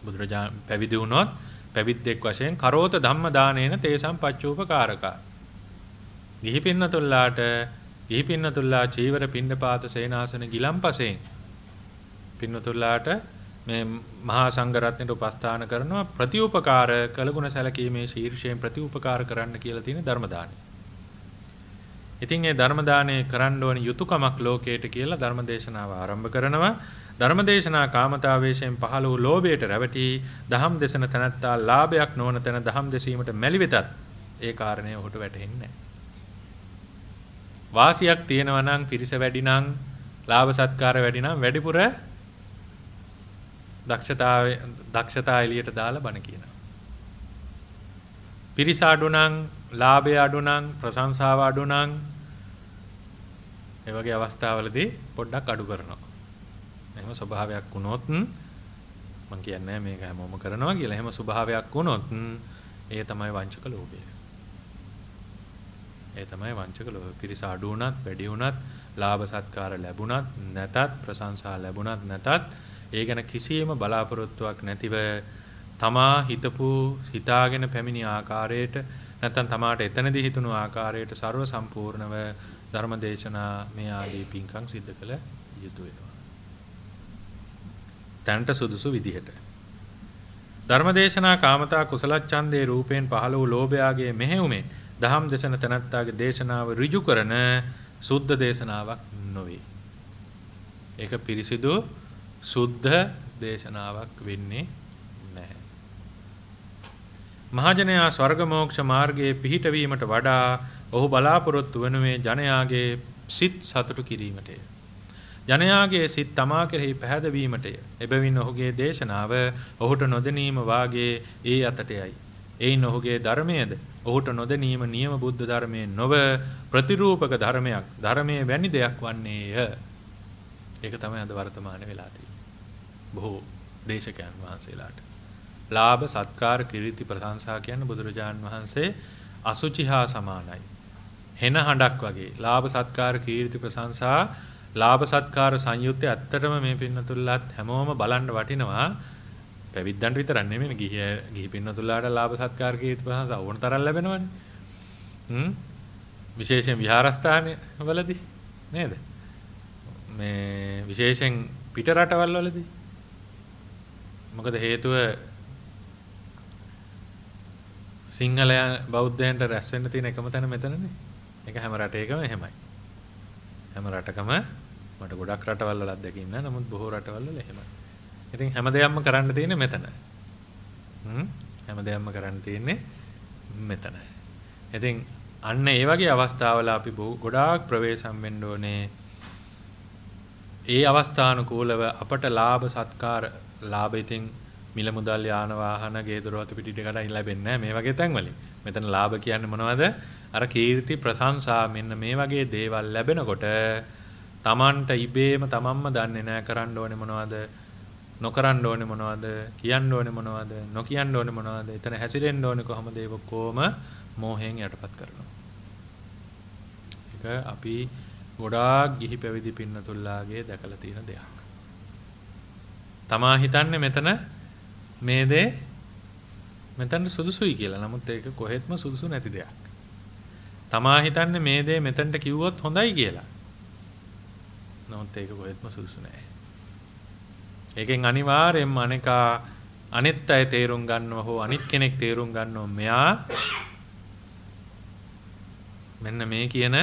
බුදුරජාණන් පැවිදි වුණොත් පැවිද්දෙක් වශයෙන් කරෝත ධම්ම දානේන තේසම් පච්චූපකාරකා. ගිහි පින්නතුල්ලා චීවර පිණ්ඩපාත සේනාසන ගිලම්පසෙන් පින්නතුල්ලාට මේ මහා සංඝරත්නයට උපස්ථාන කරනවා ප්‍රතිඋපකාර කළගුණ සැලකීමේ ශීර්ෂයෙන් ප්‍රතිඋපකාර කරන්න කියලා තියෙන ධර්ම දානය. ඉතින් මේ ධර්ම දානය කරන්න ඕන යුතුයකමක් ලෝකයට කියලා ධර්ම දේශනාව ආරම්භ කරනවා. ධර්ම දේශනා කාමතාවේශයෙන් පහළ වූ ලෝභයට රැවටි දහම් දේශන තනත්තා ලාභයක් නොවන තැන දහම් දෙසීමට මැලි වෙතත් ඒ කාරණේ ඔහුට වැටහෙන්නේ නැහැ. වාසියක් තියෙනවා නම් පිරිස වැඩි නම් ලාභ සත්කාර වැඩි නම් වැඩිපුර දක්ෂතා එළියට දාලා බණ කියනවා. පිරිස අඩු නම් ලාභය අඩු නම් ප්‍රශංසාව අඩු නම් ඒ වගේ අවස්ථාවලදී පොඩ්ඩක් අඩු කරනවා. එහෙම ස්වභාවයක් වුණොත් මම කියන්නේ මේක හැමෝම කරනවා කියලා. එහෙම ස්වභාවයක් වුණොත් ඒ තමයි වංචක ලෝභය. ඒ තමයි වංචක ලෝභය. පිරිස අඩු වුණත් වැඩි වුණත් ලාභ සත්කාර ලැබුණත් නැතත් ප්‍රශංසා ලැබුණත් නැතත් ඒ ගැන කිසියම් බලාපොරොත්තුවක් නැතිව තමා හිතාගෙන පැමිණි ආකාරයට නැත්නම් තමාට එතනදී හිතුණු ආකාරයට ਸਰව සම්පූර්ණව ධර්මදේශනා මේ ආදී පින්කම් සිද්ධ කළ යුතු වෙනවා. තන්ට සුදුසු විදිහට ධර්මදේශනා කාමතා කුසල ඡන්දේ රූපයෙන් පහළ වූ ලෝභයාගේ මෙහෙයුමේ දහම් දේශන තනත්තාගේ දේශනාව ඍජු කරන සුද්ධ දේශනාවක් නොවේ. ඒක පිරිසිදු සුද්ධ දේශනාවක් වෙන්නේ නැහැ. මහජනයා ස්වර්ග මෝක්ෂ මාර්ගයේ පිහිටවීමට වඩා ඔහු බලාපොරොත්තු වනුයේ ජනයාගේ සිත් සතුටු කිරීමටය. ජනයාගේ සිත් තමා කෙරෙහි පැහැදවීමටය. එබැවින් ඔහුගේ දේශනාව ඔහුට නොදැනීම වාගේ ඒ අතටයයි. එයින් ඔහුගේ ධර්මයේද ඔහුට නොදැනීම නියම බුද්ධ ධර්මයේ නොව ප්‍රතිරූපක ධර්මයක්, ධර්මයේ වැනි දෙයක් වන්නේය. ඒක තමයි අද වර්තමානයේ වෙලා තියෙන්නේ. බොහෝ දේශකයන් වහන්සේලාට. ලාභ, සත්කාර, කීර්ති, ප්‍රශංසා කියන බුදුරජාන් වහන්සේ අසුචි හා සමානයි. හෙන හඬක් වගේ. ලාභ, සත්කාර, කීර්ති, ප්‍රශංසා, ලාභ සත්කාර සංයුත්තේ ඇත්තටම මේ පින්නතුල්ලාත් හැමෝම බලන්න වටිනවා. පැවිද්දන්ට විතරක් නෙමෙයි ගිහි පින්නතුල්ලාට ලාභ සත්කාර කීර්ති ප්‍රශංසා ඕන තරම් ලැබෙනවනේ. විශේෂයෙන් විහාරස්ථාන වලදී නේද? මේ විශේෂයෙන් පිට රටවල් වලදී. මොකද හේතුව සිංහලයන් බෞද්ධයන්ට රැස් වෙන්න තියෙන එකම තැන මෙතනනේ. ඒක හැම රටේකම එහෙමයි. හැම රටකම මට ගොඩක් රටවල් වල අත්දැකීම් නැහැ. නමුත් බොහෝ රටවල් වල එහෙමයි. ඉතින් හැම දෙයක්ම කරන්න තියෙන්නේ මෙතන. හැම දෙයක්ම කරන්න තියෙන්නේ මෙතන. ඉතින් අන්න ඒ වගේ අවස්ථාවල අපි ගොඩාක් ප්‍රවේශම් වෙන්න ඕනේ. ඒ අවස්ථානුකූලව අපට ලාභ සත්කාර ලාභ ඉතින් මිල මුදල් යාන වාහන ගේ දොරවතු පිටි ටිකට ලැබෙන්නේ නැහැ මේ වගේ තැන්වලින්. මෙතන ලාභ කියන්නේ මොනවද? අර කීර්ති ප්‍රශංසා මෙන්න මේ වගේ දේවල් ලැබෙනකොට Tamanට ඉබේම තමන්ම දන්නේ නැහැ කරන්න ඕනේ මොනවද? නොකරන්න ඕනේ මොනවද? කියන්න ඕනේ මොනවද? නොකියන්න ඕනේ මොනවද? එතන හැසිරෙන්න ඕනේ කොහොමද? ඒක කොහොම මෝහයෙන් යටපත් කරනවා. ඒක අපි ගොඩාක් ගිහි පැවිදි පින්නතුල්ලාගේ දැකලා තියෙන දෙයක්. තමා හිතන්නේ මෙතන මේ දේ මෙතන සුදුසුයි කියලා. නමුත් ඒක කොහෙත්ම සුදුසු නැති දෙයක්. තමා හිතන්නේ මේ දේ මෙතනට කිව්වොත් හොඳයි කියලා. නමුත් ඒක කොහෙත්ම සුදුසු නෑ. ඒකෙන් අනිවාර්යයෙන්ම අනිත් අය තේරුම් ගන්නවා හෝ අනිත් කෙනෙක් තේරුම් ගන්නවා මෙයා මෙන්න මේ කියන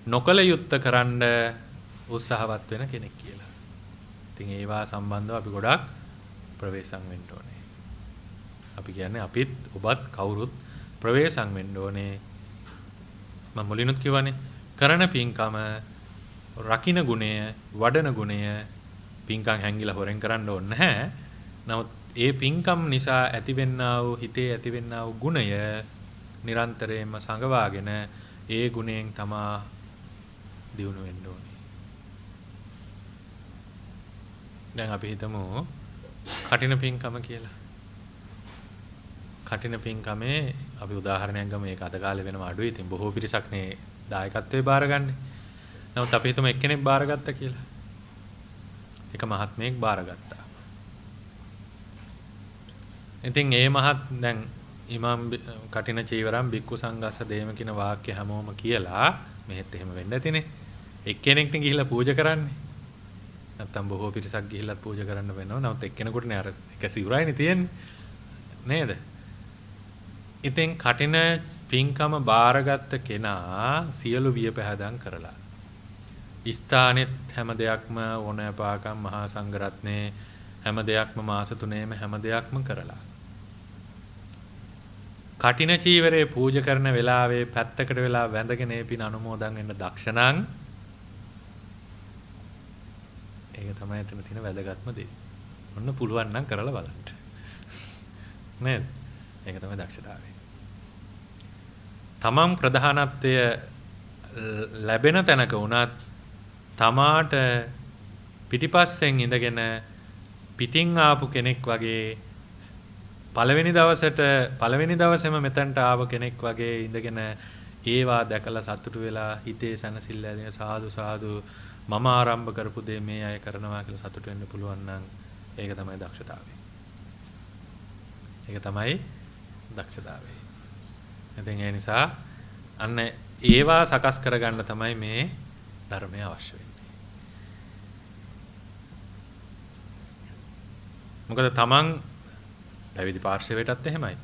නොකල යුත්ත කරන්න උත්සාහවත් වෙන කෙනෙක් කියලා. ඉතින් ඒවා සම්බන්ධව අපි ගොඩක් ප්‍රවේශම් වෙන්න ඕනේ. අපි කියන්නේ අපිත් ඔබත් කවුරුත් ප්‍රවේශම් වෙන්න ඕනේ. මම මුලිනුත් කියවනේ කරන පින්කම රකින්න ගුණය, වඩන ගුණය පින්කම් හැංගිලා හොරෙන් කරන්න ඕනේ නැහැ. නමුත් ඒ පින්කම් නිසා ඇතිවෙන්නා වූ හිතේ ඇතිවෙන්නා වූ ගුණය නිරන්තරයෙන්ම සංගවාගෙන ඒ ගුණයෙන් තමා දියුණු වෙන්න ඕනේ. දැන් අපි හිතමු කටින පින්කම කියලා. කටින පින්කමේ අපි උදාහරණයක් ගමු. ඒක අද කාලේ වෙනම අඩුයි. ඉතින් බොහෝ පිරිසක් නේ දායකත්වයේ බාරගන්නේ. නමුත් අපි හිතමු එක්කෙනෙක් බාරගත්තා කියලා. එක මහත්මයෙක් බාරගත්තා. ඉතින් ඒ දැන් ඉමාම් කටින චීවරම් බික්කු සංඝස්ස දේම කියන වාක්‍ය හැමෝම කියලා මෙහෙත් එහෙම වෙන්න ඇතිනේ. එක්කෙනෙක්ට ගිහිල්ලා පූජා කරන්නේ. නැත්තම් බොහෝ පිරිසක් ගිහිල්ලා පූජා කරන්න වෙනවා. නමුත් එක්කෙනෙකුටනේ අර එක සිවුරයිනේ තියෙන්නේ. නේද? ඉතින් කටින පින්කම බාරගත්ත කෙනා සියලු වියපැහැදම් කරලා ස්ථානෙත් හැම දෙයක්ම ඕනෑපාකම් මහා සංඝරත්නයේ හැම දෙයක්ම මාස 3ේම හැම දෙයක්ම කරලා කටින චීවරේ පූජා කරන වෙලාවේ පැත්තකට වෙලා වැඳගෙන ඒ පින් අනුමෝදන් වෙන්න දක්ෂණං ඒක තමයි එතන තියෙන වැදගත්ම දේ. ඔන්න පුළුවන් නම් කරලා බලන්න. නේද? ඒක තමයි දක්ෂතාවය. තමන් ප්‍රධානත්වය ලැබෙන තැනක වුණත් තමාට පිටිපස්සෙන් ඉඳගෙන පිටින් ආපු කෙනෙක් වගේ පළවෙනි දවසේම මෙතනට ආව කෙනෙක් වගේ ඉඳගෙන ඒවා දැකලා සතුටු වෙලා හිතේ සැනසෙල්ල ඇතිව සාදු සාදු මම ආරම්භ කරපු දේ මේ අය කරනවා කියලා සතුටු වෙන්න පුළුවන් නම් ඒක තමයි දක්ෂතාවය. ඒක තමයි දක්ෂතාවය. ඉතින් ඒ නිසා අන්න ඒවා සකස් කරගන්න තමයි මේ ධර්මය අවශ්‍ය වෙන්නේ. මොකද තමන් පැවිදි පාර්ශවයටත් එහෙමයි.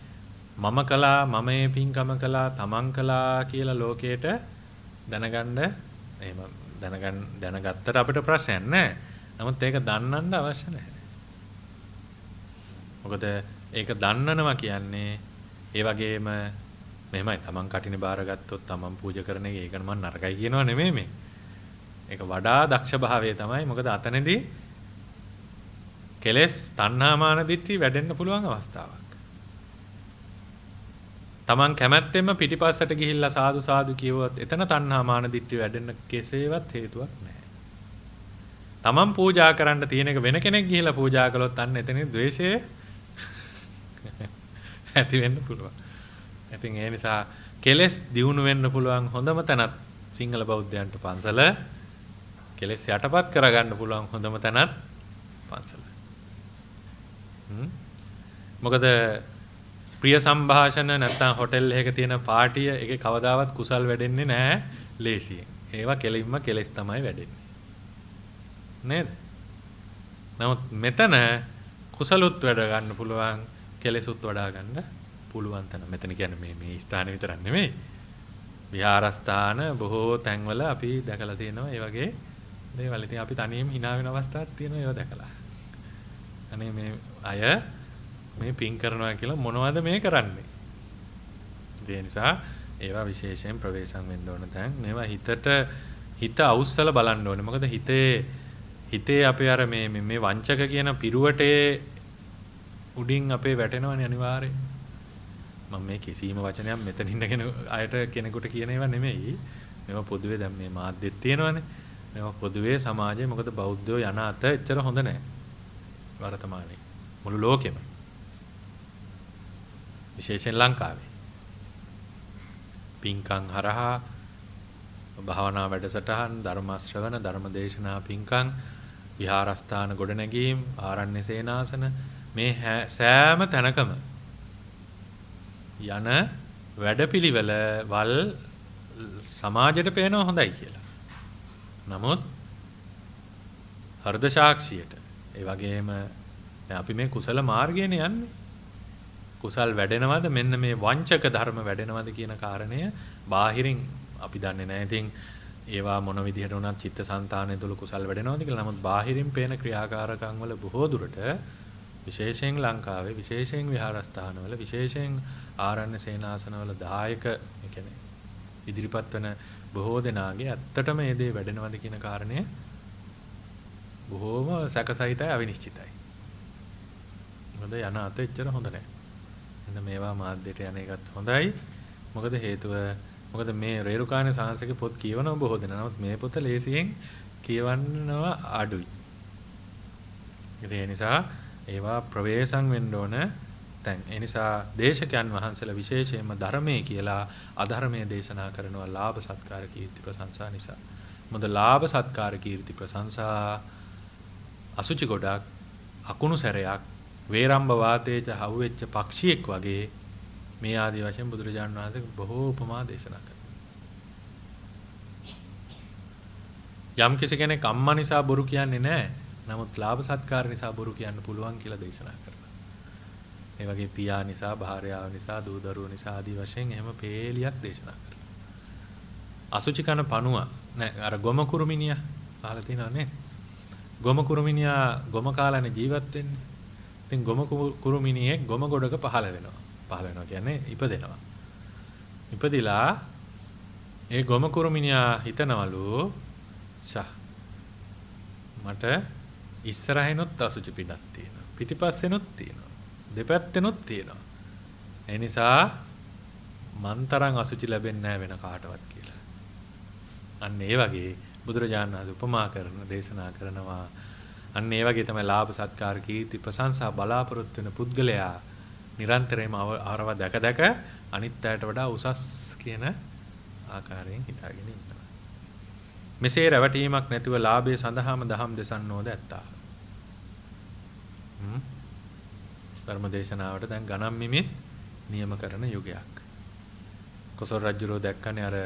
මම කළා, මම මේ පින්කම කළා, තමන් කළා කියලා ලෝකයට දැනගන්න එහෙම දැනගත්තට අපිට ප්‍රශ්නයක් නැහැ. නමුත් ඒක දන්නන්න අවශ්‍ය නැහැ. මොකද ඒක දන්නනවා කියන්නේ ඒ වගේම මෙහෙමයි තමන් කටිනේ බාරගත්තොත් තමන් පූජා කරන එක ඒක මම නරකයි කියනවා නෙමෙයි මේ. ඒක වඩා දක්ෂ භාවය තමයි. මොකද අතනදී කෙලෙස් තණ්හා මාන දිට්ඨි වැඩෙන්න පුළුවන් අවස්ථාවක්. Taman කැමැත්තෙන්ම පිටිපස්සට ගිහිල්ලා සාදු සාදු කියවුවොත් එතන තණ්හා මාන දිට්ඨි වැඩෙන්න කෙසේවත් හේතුවක් නැහැ. Taman පූජා කරන්න තියෙන එක වෙන කෙනෙක් ගිහිල්ලා පූජා කළොත් අන්න එතනින් ද්වේෂය ඇති වෙන්න පුළුවන්. ඉතින් ඒ නිසා කෙලෙස් දියුණු වෙන්න පුළුවන් හොඳම තැනත් සිංහල බෞද්ධයන්ට පන්සල. කෙලෙස් යටපත් කරගන්න පුළුවන් හොඳම තැනත් පන්සල. මොකද ප්‍රිය සංഭാෂණ නැත්නම් හොටෙල් එකක තියෙන පාටිය එකේ කවදාවත් කුසල් වැඩෙන්නේ නැහැ ලේසියෙන්. ඒවා කෙලින්ම කෙලෙස් තමයි වැඩෙන්නේ. නේද? නමුත් මෙතන කුසලුත් වැඩ ගන්න පුළුවන් කෙලෙසුත් වඩා ගන්න පුළුවන් තැන. මෙතන කියන්නේ මේ ස්ථානේ විතරක් නෙමෙයි. විහාරස්ථාන බොහෝ තැන්වල අපි දැකලා තියෙනවා ඒ වගේ දේවල්. ඉතින් අපි තනියම hina වෙන අවස්ථාවක් තියෙනවා ඒවා දැකලා. අනේ මේ අය මේ පින් කරනවා කියලා මොනවද මේ කරන්නේ? ඒ නිසා ඒවා විශේෂයෙන් ප්‍රවේශම් වෙන්න ඕන තැන්. මේවා හිත අවුස්සලා බලන්න ඕනේ. මොකද හිතේ අපේ අර මේ වංචක කියන පිරුවටේ උඩින් අපේ වැටෙනවනේ අනිවාර්යයෙන්. මම මේ කිසිම වචනයක් මෙතන ඉන්න අයට කෙනෙකුට කියන ඒවා නෙමෙයි. මේවා පොදුවේ දැන් මේ මාධ්‍යෙත් තියෙනවනේ. මේවා පොදුවේ සමාජයේ මොකද බෞද්ධයෝ යන අත එච්චර හොඳ නැහැ. වර්තමානයේ මුළු ලෝකෙම විශේෂයෙන් ලංකාවේ පින්කම් හරහා භාවනා වැඩසටහන් ධර්ම ශ්‍රවණ ධර්ම දේශනා පින්කම් විහාරස්ථාන ගොඩනැගීම් ආරණ්‍ය සේනාසන මේ සෑම තැනකම යන වැඩපිළිවෙල වල් සමාජයට පේනවා හොඳයි කියලා. නමුත් හෘද සාක්ෂියට ඒ වගේම අපි මේ කුසල මාර්ගයනේ යන්නේ. කුසල් වැඩෙනවද මෙන්න මේ වංචක ධර්ම වැඩෙනවද කියන කාරණය බාහිරින් අපි දන්නේ නැහැ. ඉතින් ඒවා මොන විදිහට වුණත් චිත්තසංතානය තුළ කුසල් වැඩෙනවද කියලා. නමුත් බාහිරින් පේන ක්‍රියාකාරකම් වල බොහෝ දුරට විශේෂයෙන් ලංකාවේ විශේෂයෙන් විහාරස්ථානවල විශේෂයෙන් ආරණ්‍ය සේනාසනවල දායක කියන්නේ ඉදිරිපත් වෙන බොහෝ දෙනාගේ ඇත්තටම මේ දේ වැඩෙනවද කියන කාරණය බොහෝම සැකසහිතයි අවිනිශ්චිතයි. මොකද යන අත එච්චර හොඳ නැහැ. එන්න මේවා මාධ්‍යට යන එකත් හොඳයි. මොකද හේතුව මොකද මේ රේරුකාණේ සාංශික පොත් කියවනව බොහෝ දෙනා. නමුත් මේ පොත ලේසියෙන් කියවන්නව අඩුයි. ඒ නිසා ඒවා ප්‍රවේශම් වෙන්න ඕන තැන්. ඒ නිසා දේශකයන් වහන්සේලා විශේෂයෙන්ම ධර්මයේ කියලා අධර්මයේ දේශනා කරනවා ලාභ සත්කාර කීර්ති ප්‍රශංසා නිසා. මොකද ලාභ සත්කාර කීර්ති ප්‍රශංසා අසුචි ගොඩක් අකුණු සැරයක් වේරම්බ වාතේච හවුවෙච්ච පක්ෂියෙක් වගේ මේ ආදී වශයෙන් බුදුරජාණන් වහන්සේ බොහෝ උපමා දේශනා කරනවා. යම් කෙනෙක් අම්මා නිසා බොරු කියන්නේ නැහැ. නමුත් ලාභ සත්කාර නිසා බොරු කියන්න පුළුවන් කියලා දේශනා කරනවා. ඒ වගේ පියා නිසා, භාර්යාව නිසා, දූ දරුවෝ නිසා ආදී වශයෙන් එහෙම පේලියක් දේශනා කරනවා. අසුචි කන පණුවා නෑ අර ගොම කුරුමිනියා අහලා තියෙනව නේ? ගොම කුරුමිනියා ගොම කාලානේ ජීවත් වෙන්නේ. ඉතින් ගොම කුරුමිනියේ ගොම ගොඩක පහළ වෙනවා. පහළ වෙනවා කියන්නේ ඉපදෙනවා. ඉපදිලා ඒ ගොම කුරුමිනියා හිතනවලු මට ඉස්සරහිනුත් අසුචි පිටක් තියෙනවා. පිටිපස්සෙනුත් තියෙනවා. දෙපැත්තෙනුත් තියෙනවා. ඒ නිසා මන්තරන් අසුචි ලැබෙන්නේ නැහැ වෙන කාටවත් කියලා. අන්න ඒ වගේ බුදුරජාණන් වහන්සේ උපමා කරන දේශනා කරනවා. අන්න ඒ වගේ තමයි ලාභ සත්කාර කීර්ති ප්‍රශංසා බලාපොරොත්තු වෙන පුද්ගලයා නිරන්තරයෙන්ම ආරව දැක අනිත් අයට වඩා උසස් කියන ආකාරයෙන් හිතාගෙන ඉන්නවා. මෙසේ රැවටීමක් නැතිව ලාභයේ සඳහාම දහම් දෙසන්නෝද ඇත්තා. ධර්ම දේශනාවට දැන් ගණන් මිමිත් නියම කරන යුගයක්. කොසල් රජුරෝ දැක්කනේ අර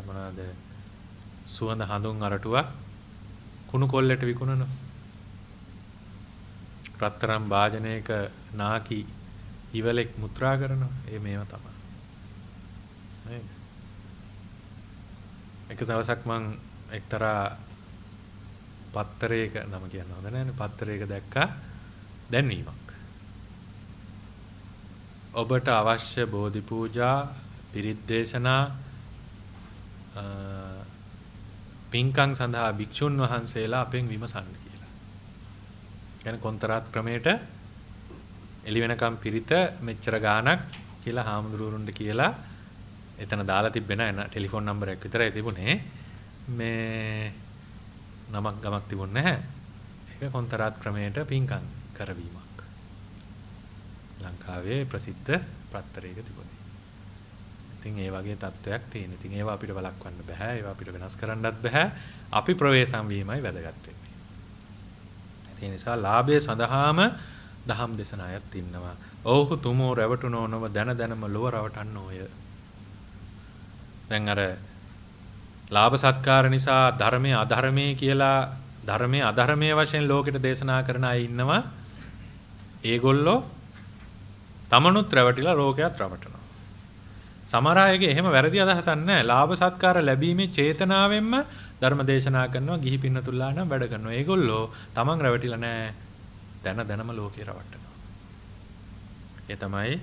මොනවාද සුවඳ හඳුන් අරටුවක් කුණු කොල්ලට විකුණන රත්තරන් වාදනයක නාකි ඉවලෙක් මුත්‍රා කරනවා. ඒ මේව තමයි. නේද? එක දවසක් මං එක්තරා පත්තරයක නම කියන්න හොඳ නැහැ නේ. පත්තරයක දැක්කා දැන්වීමක්. ඔබට අවශ්‍ය බෝධි පූජා, පිරිත් දේශනා, පින්කම් සඳහා භික්ෂුන් වහන්සේලා අපෙන් විමසන්න කියලා. කියන්නේ කොන්තරාත් ක්‍රමයට එළි වෙනකම් පිරිත මෙච්චර ගාණක් කියලා හාමුදුරුවරුන්ට කියලා එතන දාලා තිබෙන ටෙලිෆෝන් නම්බර් එකක් විතරයි තිබුණේ. මේ නමක් ගමක් තිබුණේ නැහැ. ඒක කොන්තරාත් ක්‍රමයට පින්කම් කරවීමක්. ලංකාවේ ප්‍රසිද්ධ පත්තරයක තිබුණේ. ඉතින් ඒ වගේ තත්ත්වයක් තියෙන. ඉතින් ඒවා අපිට වළක්වන්න බෑ. ඒවා අපිට වෙනස් කරන්නත් බෑ. අපි ප්‍රවේශම් වීමයි වැදගත් වෙන්නේ. ඒ නිසා ලාභයේ සඳහාම දහම් දේශන අයත් ඉන්නවා. ඔව්හු තුමෝ රැවටුනෝ නොව දන දනම ලොව රවටන්නෝය. දැන් අර ලාභ සත්කාර නිසා ධර්මයේ අධර්මයේ කියලා ධර්මයේ අධර්මයේ වශයෙන් ලෝකෙට දේශනා කරන අය ඉන්නවා. ඒගොල්ලෝ තමනුත් රැවටිලා ලෝකයක් රවටනවා. සමහර අයගේ එහෙම වැරදි අදහසක් නැහැ. ලාභ සත්කාර ලැබීමේ චේතනාවෙන්ම ධර්ම දේශනා කරනවා. ගිහි පින්නතුල්ලා නම් වැඩ කරනවා. ඒගොල්ලෝ තමන් රැවටිලා නැහැ. දැන දැනම ලෝකේ රවට්ටනවා. ඒ තමයි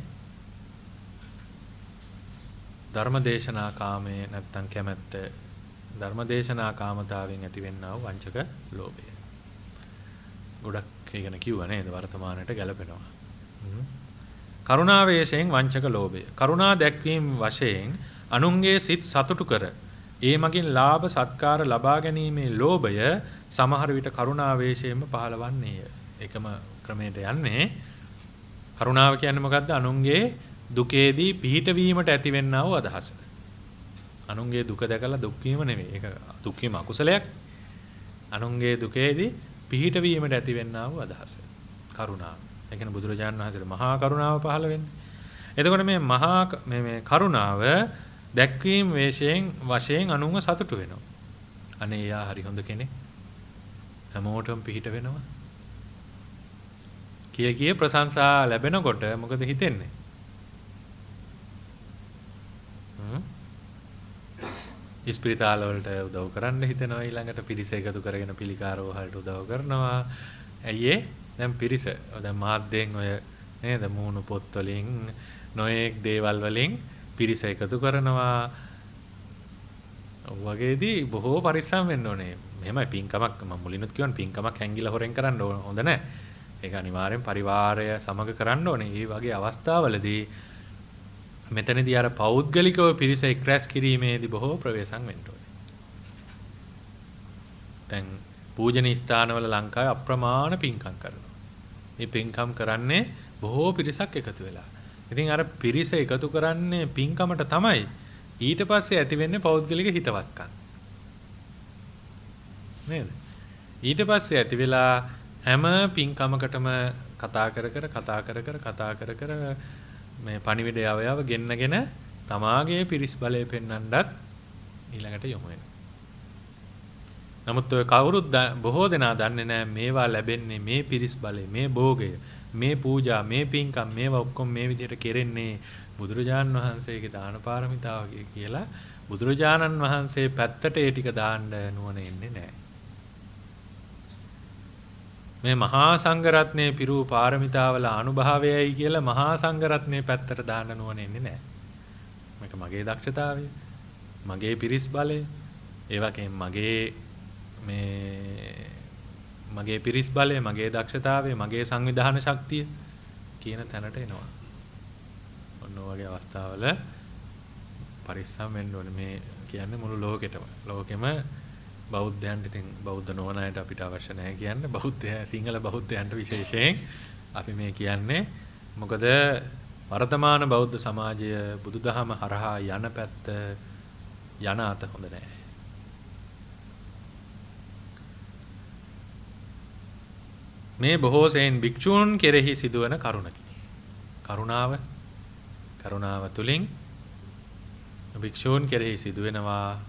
ධර්මදේශනා කාමයේ නැත්තම් කැමැත්ත ධර්මදේශනා කාමතාවෙන් ඇතිවෙනා වූ වංචක ලෝභය. ගොඩක් ඒකන කිව්වා නේද වර්තමානයට ගැලපෙනවා. කරුණාවේශයෙන් වංචක ලෝභය. කරුණා දැක්වීම වශයෙන් අනුන්ගේ සිත් සතුටු කර ඒ මගින් ලාභ සත්කාර ලබා ගැනීමේ ලෝභය සමහර විට කරුණාවේශයෙන්ම පහළවන්නේය. එකම ක්‍රමයට යන්නේ කරුණාව කියන්නේ මොකද්ද? අනුන්ගේ දුකේදී පිහිටවීමට ඇතිවෙනා වූ අදහස. අනුන්ගේ දුක දැකලා දුක් වීම නෙවෙයි. ඒක දුක් වීම අකුසලයක්. අනුන්ගේ දුකේදී පිහිටවීමට ඇතිවෙනා වූ අදහස. කරුණාව. ඒ කියන්නේ බුදුරජාණන් වහන්සේට මහා කරුණාව පහළ වෙන්නේ. එතකොට මේ කරුණාව දැක්වීම වශයෙන් අනුන්ව සතුටු වෙනවා. අනේ යා හරි හොඳ කෙනෙක්. හැමෝටම පිහිට වෙනවා. කිය ප්‍රශංසා ලැබෙනකොට මොකද හිතෙන්නේ? ඉස්පිරිතාල වලට උදව් කරන්න හිතෙනවා, ඊළඟට පිරිස එකතු කරගෙන පිළිකාරෝ වලට උදව් කරනවා. ඇයි දැන් පිරිස දැන් මාධ්‍යෙන් ඔය නේද මූණු පොත් වලින් නොයෙක් දේවල් වලින් පිරිස එකතු කරනවා. වගේදී බොහෝ පරිස්සම් වෙන්න ඕනේ. මෙහෙමයි පින්කමක් මම මුලිනුත් කියවන පින්කමක් හැංගිලා හොරෙන් කරන්න හොඳ නැහැ. ඒක අනිවාර්යෙන් පරිවාරය සමග කරන්න ඕනේ. මේ වගේ අවස්ථාවලදී මෙතනදී අර පෞද්ගලිකව පිරිස එක්රැස් කිරීමේදී බොහෝ ප්‍රවේශම් වෙන්න ඕනේ. දැන් පූජනීය ස්ථානවල ලංකාවේ අප්‍රමාණ පින්කම් කරනවා. මේ පින්කම් කරන්නේ බොහෝ පිරිසක් එකතු වෙලා. ඉතින් අර පිරිස එකතු කරන්නේ පින්කමට තමයි. ඊට පස්සේ ඇති වෙන්නේ පෞද්ගලික හිතවත්කම්. නේද? ඊට පස්සේ ඇති වෙලා හැම පින්කමකටම කතා කර මේ පණිවිඩය යව ගෙන්නගෙන තමාගේ පිරිස් බලය පෙන්වන්නත් ඊළඟට යොමු වෙනවා. නමුත් ඔය කවුරුත් බොහෝ දෙනා දන්නේ නැහැ මේවා ලැබෙන්නේ මේ පිරිස් බලය, මේ භෝගය, මේ පූජා, මේ පින්කම් මේවා ඔක්කොම මේ විදිහට කෙරෙන්නේ බුදුරජාණන් වහන්සේගේ දාන පාරමිතාව කියලා බුදුරජාණන් වහන්සේ පැත්තට ඒ ටික දාන්න නුවණ එන්නේ නැහැ. මේ මහා සංඝරත්නයේ පිරූ පාරමිතාවල අනුභවයයි කියලා මහා සංඝරත්නයේ පැත්තට දාන්න නුවණ එන්නේ නැහැ. මේක මගේ දක්ෂතාවය, මගේ පිරිස් බලය, ඒ වගේම මගේ පිරිස් බලය, මගේ දක්ෂතාවය, මගේ සංවිධාන ශක්තිය කියන තැනට එනවා. ඔන්න ඔය අවස්ථාවල පරිස්සම් වෙන්න ඕනේ. මේ කියන්නේ මුළු ලෝකෙම බෞද්ධයන්ට ඉතින් බෞද්ධ නොවන අයට අපිට අවශ්‍ය නැහැ කියන්නේ. සිංහල බෞද්ධයන්ට විශේෂයෙන් අපි මේ කියන්නේ. මොකද වර්තමාන බෞද්ධ සමාජය බුදුදහම හරහා යන පැත්ත යන අත හොඳ නැහැ. මේ බොහෝ සෙයින් භික්ෂූන් කෙරෙහි සිදුවන කරුණකි. කරුණාව තුලින් භික්ෂූන් කෙරෙහි සිදුවෙනවා.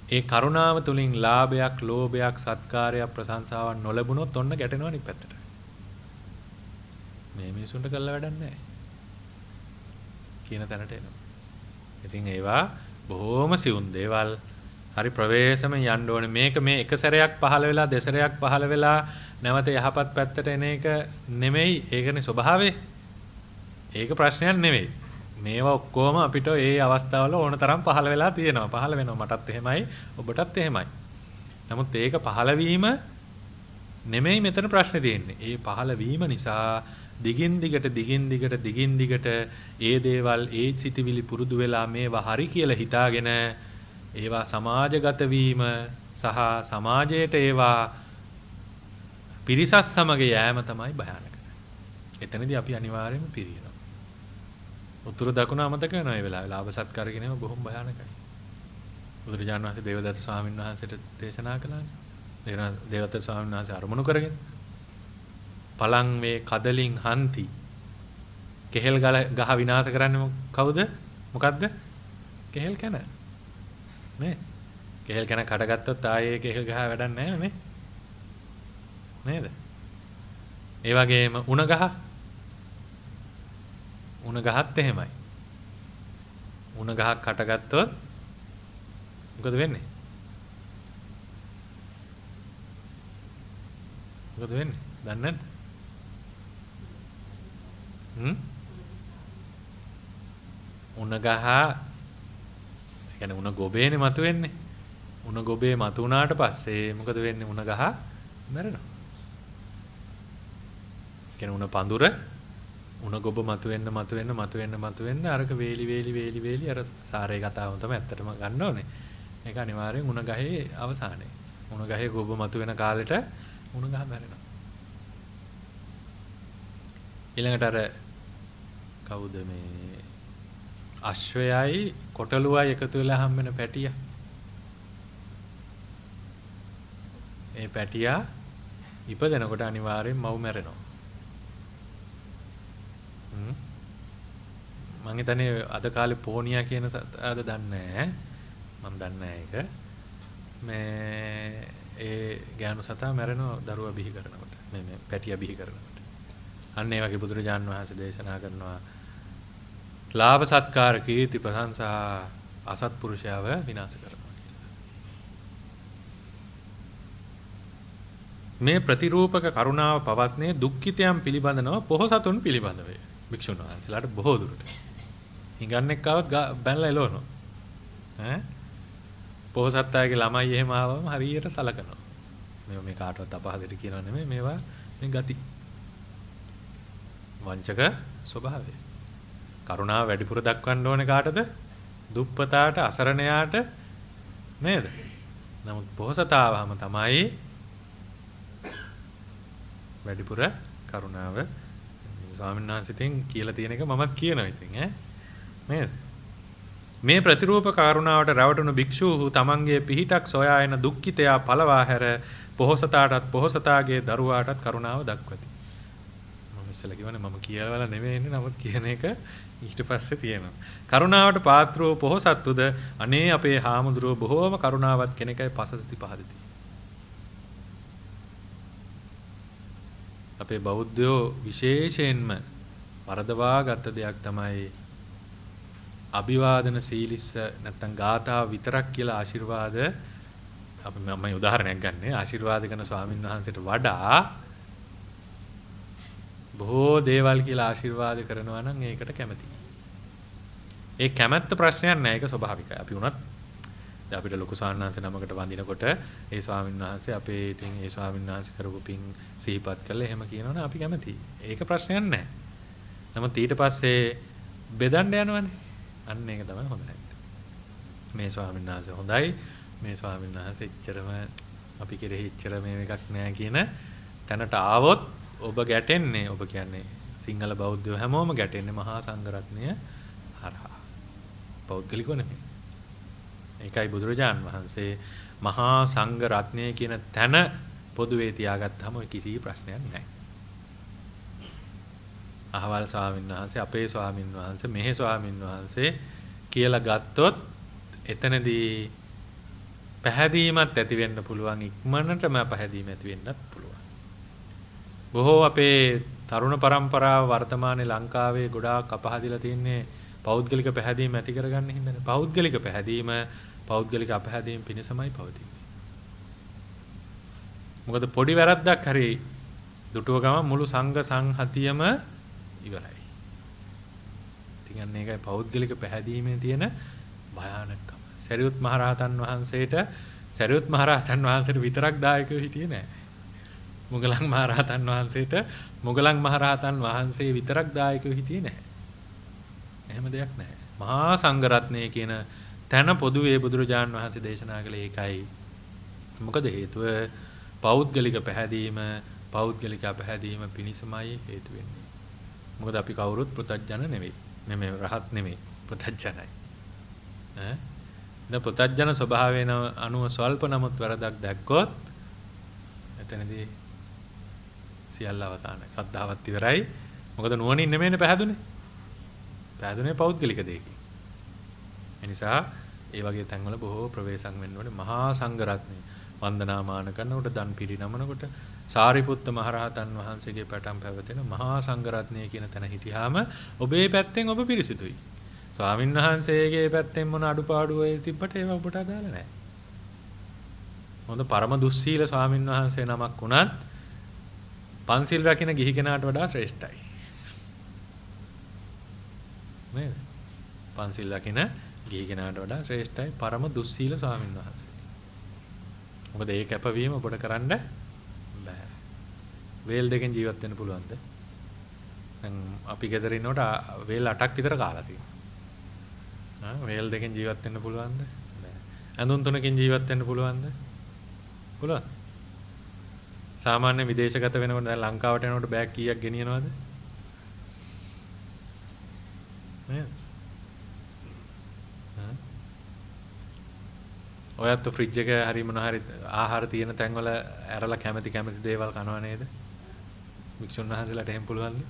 ඒ කරුණාව තුලින් ලාභයක්, ලෝභයක්, සත්කාරයක්, ප්‍රශංසාවක් නොලැබුණොත් ඔන්න ගැටෙනවා අනිත් පැත්තට. මේ මිනිසුන්ට කළා වැඩක් නැහැ කියන තැනට එනවා. ඉතින් ඒවා බොහොම සිවුන් දේවල්. හරි ප්‍රවේශමෙන් යන්න ඕනේ. මේක මේ එක සැරයක් පහළ වෙලා දෙසරයක් පහළ වෙලා නැවත යහපත් පැත්තට එන එක නෙමෙයි. ඒකනේ ස්වභාවය. ඒක ප්‍රශ්නයක් නෙමෙයි. මේවා ඔක්කොම අපිට ඒ අවස්ථාවල ඕන තරම් පහළ වෙලා තියෙනවා. පහළ වෙනවා මටත් එහෙමයි, ඔබටත් එහෙමයි. නමුත් ඒක පහළ වීම නෙමෙයි මෙතන ප්‍රශ්නේ තියෙන්නේ. ඒ පහළ වීම නිසා දිගින් දිගට ඒ දේවල් ඒ සිතිවිලි පුරුදු වෙලා මේවා හරි කියලා හිතාගෙන ඒවා සමාජගත වීම සහ සමාජයට ඒවා පිරිසත් සමග යෑම තමයි භයානක. එතනදී අපි අනිවාර්යයෙන්ම පිරියනවා. උතුරු දකුණ අමතක වෙනවා ඒ වෙලාවේ. ලාභ සත්කාර කියනවා බොහොම භයානකයි. බුදුරජාණන් වහන්සේ දේවදත්ත ස්වාමීන් වහන්සේට දේශනා කළානේ. දේවදත්ත ස්වාමීන් වහන්සේ අරමුණු කරගෙන පලං වේ කදලින් හන්ති කෙහෙල් ගහ විනාශ කරන්නේ කවුද? මොකද්ද? කෙහෙල් කන. නේ? කෙහෙල් කන කඩගත්තොත් ආයේ කෙහෙල් ගහ වැඩක් නැහැ නේ. නේද? ඒ වගේම උණ ගහත් එහෙමයි. උණ ගහක් කටගත්තොත් මොකද වෙන්නේ? මොකද වෙන්නේ? දන්නේ නැද්ද? උණ ගහ කියන්නේ උණ ගොබේනේ මතුවෙන්නේ. උණ ගොබේ මතු වුණාට පස්සේ මොකද වෙන්නේ? උණ ගහ මැරෙනවා. කියන්නේ උණ පඳුර උණ ගොබ මතුවෙන්න අරක වේලි අර සාරේ කතාවම තමයි ඇත්තටම ගන්න ඕනේ. ඒක අනිවාර්යෙන් උණ ගහේ අවසානය. උණ ගහේ ගොබ මතුවෙන කාලෙට උණ ගහ මැරෙනවා. ඊළඟට අර කවුද මේ අශ්වයයි කොටලුවයි එකතු වෙලා හම්බෙන පැටියා. ඒ පැටියා ඉපදෙනකොට අනිවාර්යෙන් මව් මැරෙනවා. මං හිතන්නේ අද කාලේ පෝනියා කියන සතාද දන්නේ නැහැ. මම දන්නේ ඒක. මේ ඒ ගෑනු සතා මැරෙනවා දරුවා බිහි කරනකොට. මේ පැටියා බිහි කරනකොට. අන්න ඒ වගේ බුදුරජාන් වහන්සේ දේශනා කරනවා ලාභ සත්කාර කීර්ති ප්‍රශංසා අසත්පුරුෂයව විනාශ කරනවා කියලා. මේ ප්‍රතිරූපක කරුණාව පවත්නේ දුක්ඛිතයන් පිළිබඳව පොහොසතුන් පිළිබඳව. භික්ෂුන් වහන්සේලාට බොහෝ දුරට හිඟන්නෙක් ආවත් බැලලා එළවනවා. ඈ පොහොසත් අයගේ ළමයි එහෙම ආවම හරියට සලකනවා. මේ කාටවත් අපහසුට කියනව නෙමෙයි මේවා මේ ගති. වංචක ස්වභාවය. කරුණාව වැඩිපුර දක්වන්න ඕනේ කාටද? දුප්පතාට, අසරණයාට නේද? නමුත් පොහොසතාවම තමයි වැඩිපුර කරුණාව ස්වාමීන් වහන්සේටින් කියලා තියෙන එක මමත් කියනවා ඉතින් ඈ නේද? මේ ප්‍රතිරූප කරුණාවට රැවටුණු භික්ෂූහු තමන්ගේ පිහිටක් සොයා එන දුක්ඛිතයා පළවා හැර පොහොසතාටත් පොහොසතාගේ දරුවාටත් කරුණාව දක්වති. මම ඉස්සෙල්ලා කියවනේ මම කියවලා නෙමෙයි ඉන්නේ නමුත් කියන එක ඊට පස්සේ තියෙනවා. කරුණාවට පාත්‍ර වූ පොහොසත්තුද අනේ අපේ හාමුදුරුවෝ බොහෝම කරුණාවත් කෙනෙක්යි පසසති පහදති. අපේ බෞද්ධයෝ විශේෂයෙන්ම වරදවා ගත්ත දෙයක් තමයි අභිවාදන සීලිස්ස නැත්තම් ගාථා විතරක් කියලා ආශිර්වාද අපි මම උදාහරණයක් ගන්නෙ ආශිර්වාද කරන ස්වාමීන් වහන්සේට වඩා බොහෝ දේවල් කියලා ආශිර්වාද කරනවා නම් ඒකට කැමතියි. ඒ කැමැත්ත ප්‍රශ්නයක් නෑ ඒක ස්වභාවිකයි. අපි උනත් දැන් අපිට ලොකු සාන්නාංශ නමකට වඳිනකොට ඒ ස්වාමීන් වහන්සේ අපේ ඉතින් ඒ ස්වාමීන් වහන්සේ කරපු පින් සිහිපත් කළා එහෙම කියනවනේ අපි කැමතියි. ඒක ප්‍රශ්නයක් නෑ. නමුත් ඊට පස්සේ බෙදන්න යනවනේ. අන්න ඒක තමයි හොඳ නැත්තේ. මේ ස්වාමීන් වහන්සේ හොඳයි. මේ ස්වාමීන් වහන්සේ එච්චරම අපි කෙරෙහි එච්චර මේ එකක් නෑ කියන තැනට ආවොත් ඔබ ගැටෙන්නේ ඔබ කියන්නේ සිංහල බෞද්ධයෝ හැමෝම ගැටෙන්නේ මහා සංඝරත්නය හරහා. පෞද්ගලිකව නෙමෙයි. ඒකයි බුදුරජාන් වහන්සේ මහා සංඝ රත්නය කියන තැන පොදුවේ තියාගත්තාම ඔය කිසි ප්‍රශ්නයක් නැහැ. අහවල් ස්වාමීන් වහන්සේ අපේ ස්වාමීන් වහන්සේ මෙහි ස්වාමීන් වහන්සේ කියලා ගත්තොත් එතනදී පැහැදීමක් ඇති වෙන්න පුළුවන් ඉක්මනටම පැහැදීම ඇති වෙන්නත් පුළුවන්. බොහෝ අපේ තරුණ පරම්පරාව වර්තමානයේ ලංකාවේ ගොඩාක් අපහදිලා තින්නේ පෞද්ගලික පැහැදීම ඇති කරගන්න හින්දානේ. පෞද්ගලික පැහැදීම පෞද්ගලික අපහැදීම පිණිසමයි පවතින්නේ. මොකද පොඩි වැරද්දක් හරි දුටුව ගමන් මුළු සංඝ සංහතියම ඉවරයි. ඉතින් අන්න ඒකයි පෞද්ගලික පැහැදීමේ තියෙන භයානකම. සරියුත් මහරහතන් වහන්සේට විතරක් දායකයෝ හිටියේ නෑ. මුගලන් මහරහතන් වහන්සේ විතරක් දායකයෝ හිටියේ නෑ. එහෙම දෙයක් නෑ. මහා සංඝරත්නය කියන තැන පොදුවේ බුදුරජාන් වහන්සේ දේශනා කළේ ඒකයි. මොකද හේතුව පෞද්ගලික පැහැදීම පිණිසමයි හේතු වෙන්නේ. මොකද අපි කවුරුත් පෘථග්ජන නෙවෙයි. නෙමෙයි රහත් නෙමෙයි. පෘථග්ජනයි. දැන් පෘථග්ජන ස්වභාවයෙන් අනුව ස්වල්ප නමුත් වරදක් දැක්කොත් එතනදී සියල්ල අවසానයි. සද්ධාවත් ඉවරයි. මොකද නුවණින් නෙමෙයිනේ පැහැදුනේ. පැහැදුනේ පෞද්ගලික දෙයකින්. ඒ නිසා ඒ වගේ තැන්වල බොහෝ ප්‍රවේශම් වෙන්න ඕනේ. මහා සංඝරත්නය වන්දනාමාන කරනකොට දන් පිරිනමනකොට සාරිපුත්ත මහරහතන් වහන්සේගේ පැටම් පැවතෙන මහා සංඝරත්නය කියන තැන හිටියාම ඔබේ පැත්තෙන් ඔබ පිරිසිදුයි. ස්වාමීන් වහන්සේගේ පැත්තෙන් මොන අඩුපාඩු වෙයි තිබ්බට ඒව ඔබට අදාළ නැහැ. හොඳ පරම දුස්සීල ස්වාමීන් වහන්සේ නමක් වුණත් පන්සිල් රකින්න ගිහි කෙනාට වඩා ශ්‍රේෂ්ඨයි. නේද? පන්සිල් රකින්න ගිහි කෙනාට වඩා ශ්‍රේෂ්ඨයි පරම දුස්සීල ස්වාමීන් වහන්සේ. මොකද ඒ කැපවීම ඔබට කරන්න බෑ. වේල් දෙකෙන් ජීවත් වෙන්න පුළුවන්ද? දැන් අපි ගෙදර ඉන්නකොට වේල් 8ක් විතර කාලා තියෙනවා. වේල් දෙකෙන් ජීවත් වෙන්න පුළුවන්ද? බෑ. ඇඳුම් තුනකින් ජීවත් වෙන්න පුළුවන්ද? පුළුවන්. සාමාන්‍ය විදේශගත වෙනකොට දැන් ලංකාවට එනකොට බෑග් කීයක් ගෙනියනවද? නේද? ඔයත් ෆ්‍රිජ් එක හරි මොන හරි ආහාර තියෙන තැන්වල ඇරලා කැමති දේවල් කනවා නේද? වික්ෂුන් වහන්සේලාට එහෙම පුළුවන්ද?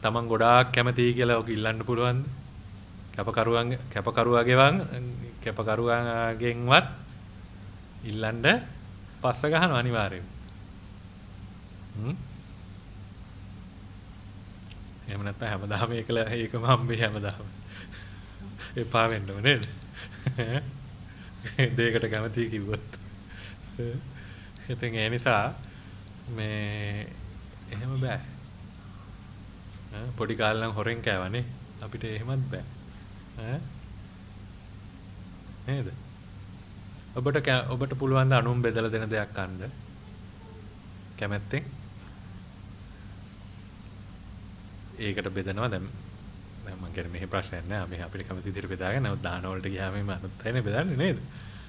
තමන් ගොඩාක් කැමතියි කියලා ඔක ඉල්ලන්න පුළුවන්ද? කැපකරුවාගෙන්වත් ඉල්ලන්න පස්ස ගහනවා අනිවාර්යයෙන්. එහෙම නැත්නම් හැමදාම ඒකම හම්බෙයි හැමදාම. එපා වෙන්නව නේද? දෙයකට කැමතියි කිව්වොත්. ඉතින් ඒ නිසා මේ එහෙම බෑ. පොඩි කාලේ නම් හොරෙන් කෑවනේ. අපිට එහෙමත් බෑ. නේද? ඔබට පුළුවන් ද අනුන් බෙදලා දෙන දෙයක් කන්න? කැමැත්තෙන්? ඒකට බෙදනවා දැන් මම කියන්නේ මෙහි ප්‍රශ්නයක් නෑ. අපි අපිට කැමති විදිහට බෙදාගෙන නමුත් දාන වලට ගියාම මේ අනුත් අයනේ බෙදන්නේ නේද?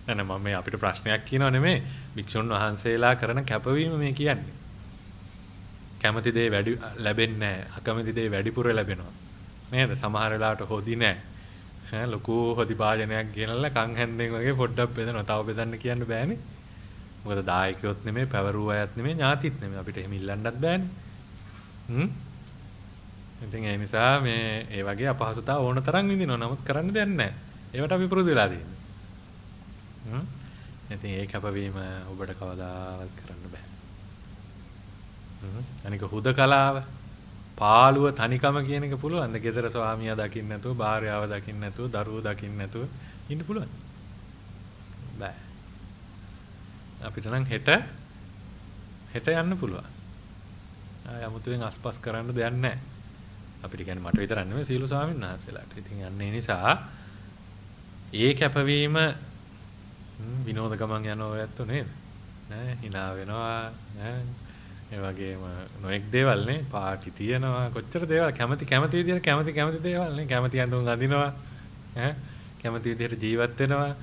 නෑ මම මේ අපිට ප්‍රශ්නයක් කියනව නෙමෙයි. භික්ෂුන් වහන්සේලා කරන කැපවීම මේ කියන්නේ. කැමති දේ වැඩි ලැබෙන්නේ නෑ. අකමැති දේ වැඩිපුර ලැබෙනවා. නේද? සමහර වෙලාවට හොදි නෑ. ලොකු හොදි භාජනයක් ගෙනල්ලා කන් හැන්දෙන් වගේ පොඩ්ඩක් බෙදනවා. තව බෙදන්න කියන්න බෑනේ. මොකද දායකයොත් නෙමෙයි, පැවරුව අයත් නෙමෙයි, ඥාතිත් නෙමෙයි. අපිට එහෙම ඉල්ලන්නත් බෑනේ. ඉතින් ඒ නිසා මේ ඒ වගේ අපහසුතාව ඕන තරම් විඳිනවා. නමුත් කරන්න දෙයක් නැහැ. ඒවට අපි පුරුදු වෙලා තියෙනවා. ඉතින් ඒ කැපවීම ඔබට කවදාවත් කරන්න බෑ. අනික හුදකලාව, පාළුව, තනිකම කියන එක පුළුවන්. ගෙදර ස්වාමියා දකින්න නැතුව, භාර්යාව දකින්න නැතුව, දරුවෝ දකින්න නැතුව ඉන්න පුළුවන්. බෑ. අපිට නම් හෙට යන්න පුළුවන්. යමුතුවෙන් අස්පස් කරන්න දෙයක් නැහැ. අපිට කියන්නේ මට විතරක් නෙමෙයි සීල ස්වාමීන් වහන්සේලාට. ඉතින් යන්නේ නිසා ඒ කැපවීම විනෝද ගමන් යන ඔයත් නේද? ඈ hina වෙනවා ඈ ඒ වගේම නොඑක් දේවල් නේ පාටි තියනවා කොච්චර දේවල් කැමති විදිහට කැමති දේවල් නේ කැමති අඳුන් අඳිනවා ඈ කැමති විදිහට ජීවත් වෙනවා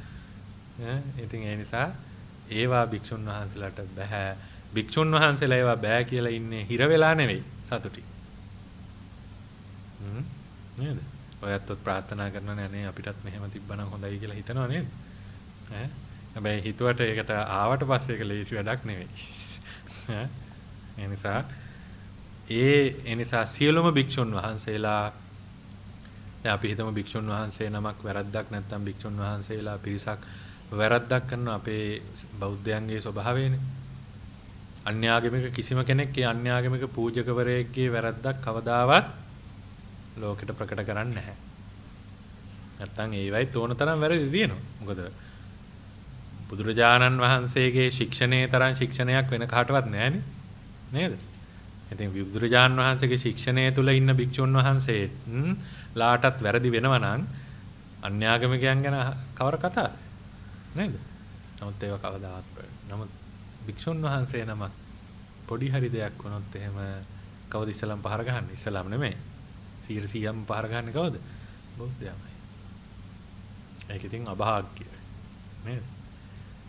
ඈ ඉතින් ඒ නිසා ඒවා භික්ෂුන් වහන්සේලාට බෑ. භික්ෂුන් වහන්සේලා ඒවා බෑ කියලා ඉන්නේ හිර වෙලා නෙවෙයි සතුටි. නේද? ඔයත් ප්‍රාර්ථනා කරනවා නේ අපිටත් මෙහෙම තිබ්බනම් හොඳයි කියලා හිතනවා නේද? ඈ හැබැයි හිතුවට ඒකට ආවට පස්සේ ඒක ලේසි වැඩක් නෙවෙයි. ඈ ඒ නිසා සියලුම භික්ෂුන් වහන්සේලා දැන් අපි හිතමු භික්ෂුන් වහන්සේ නමක් වැරද්දක් නැත්නම් භික්ෂුන් වහන්සේලා පිරිසක් වැරද්දක් කරන අපේ බෞද්ධයන්ගේ ස්වභාවයනේ. අන්‍යාගමික කිසිම කෙනෙක් ඒ අන්‍යාගමික පූජකවරයෙක්ගේ වැරද්දක් කවදාවත් ලෝකෙට ප්‍රකට කරන්නේ නැහැ. නැත්තම් ඒවයි තෝන තරම් වැරදි දිනනවා. මොකද බුදුරජාණන් වහන්සේගේ ශික්ෂණයේ තරම් ශික්ෂණයක් වෙන කාටවත් නැහැනේ. නේද? ඉතින් බුදුරජාණන් වහන්සේගේ ශික්ෂණය තුළ ඉන්න භික්ෂුන් වහන්සේ ලාටත් වැරදි වෙනවා නම් අන්‍යාගමිකයන් ගැන කවර කතාවද නේද? නමුත් ඒව කවදාවත් නමුත් භික්ෂුන් වහන්සේ නමක් පොඩි හරි දෙයක් වුණොත් එහෙම කවුද ඉස්ලාම් පහර ගහන්නේ? ඉස්ලාම් නෙමෙයි. 100%ම පහර ගහන්නේ කවුද? බෞද්ධයමයි. ඒක ඉතින් අභාග්‍යයි නේද?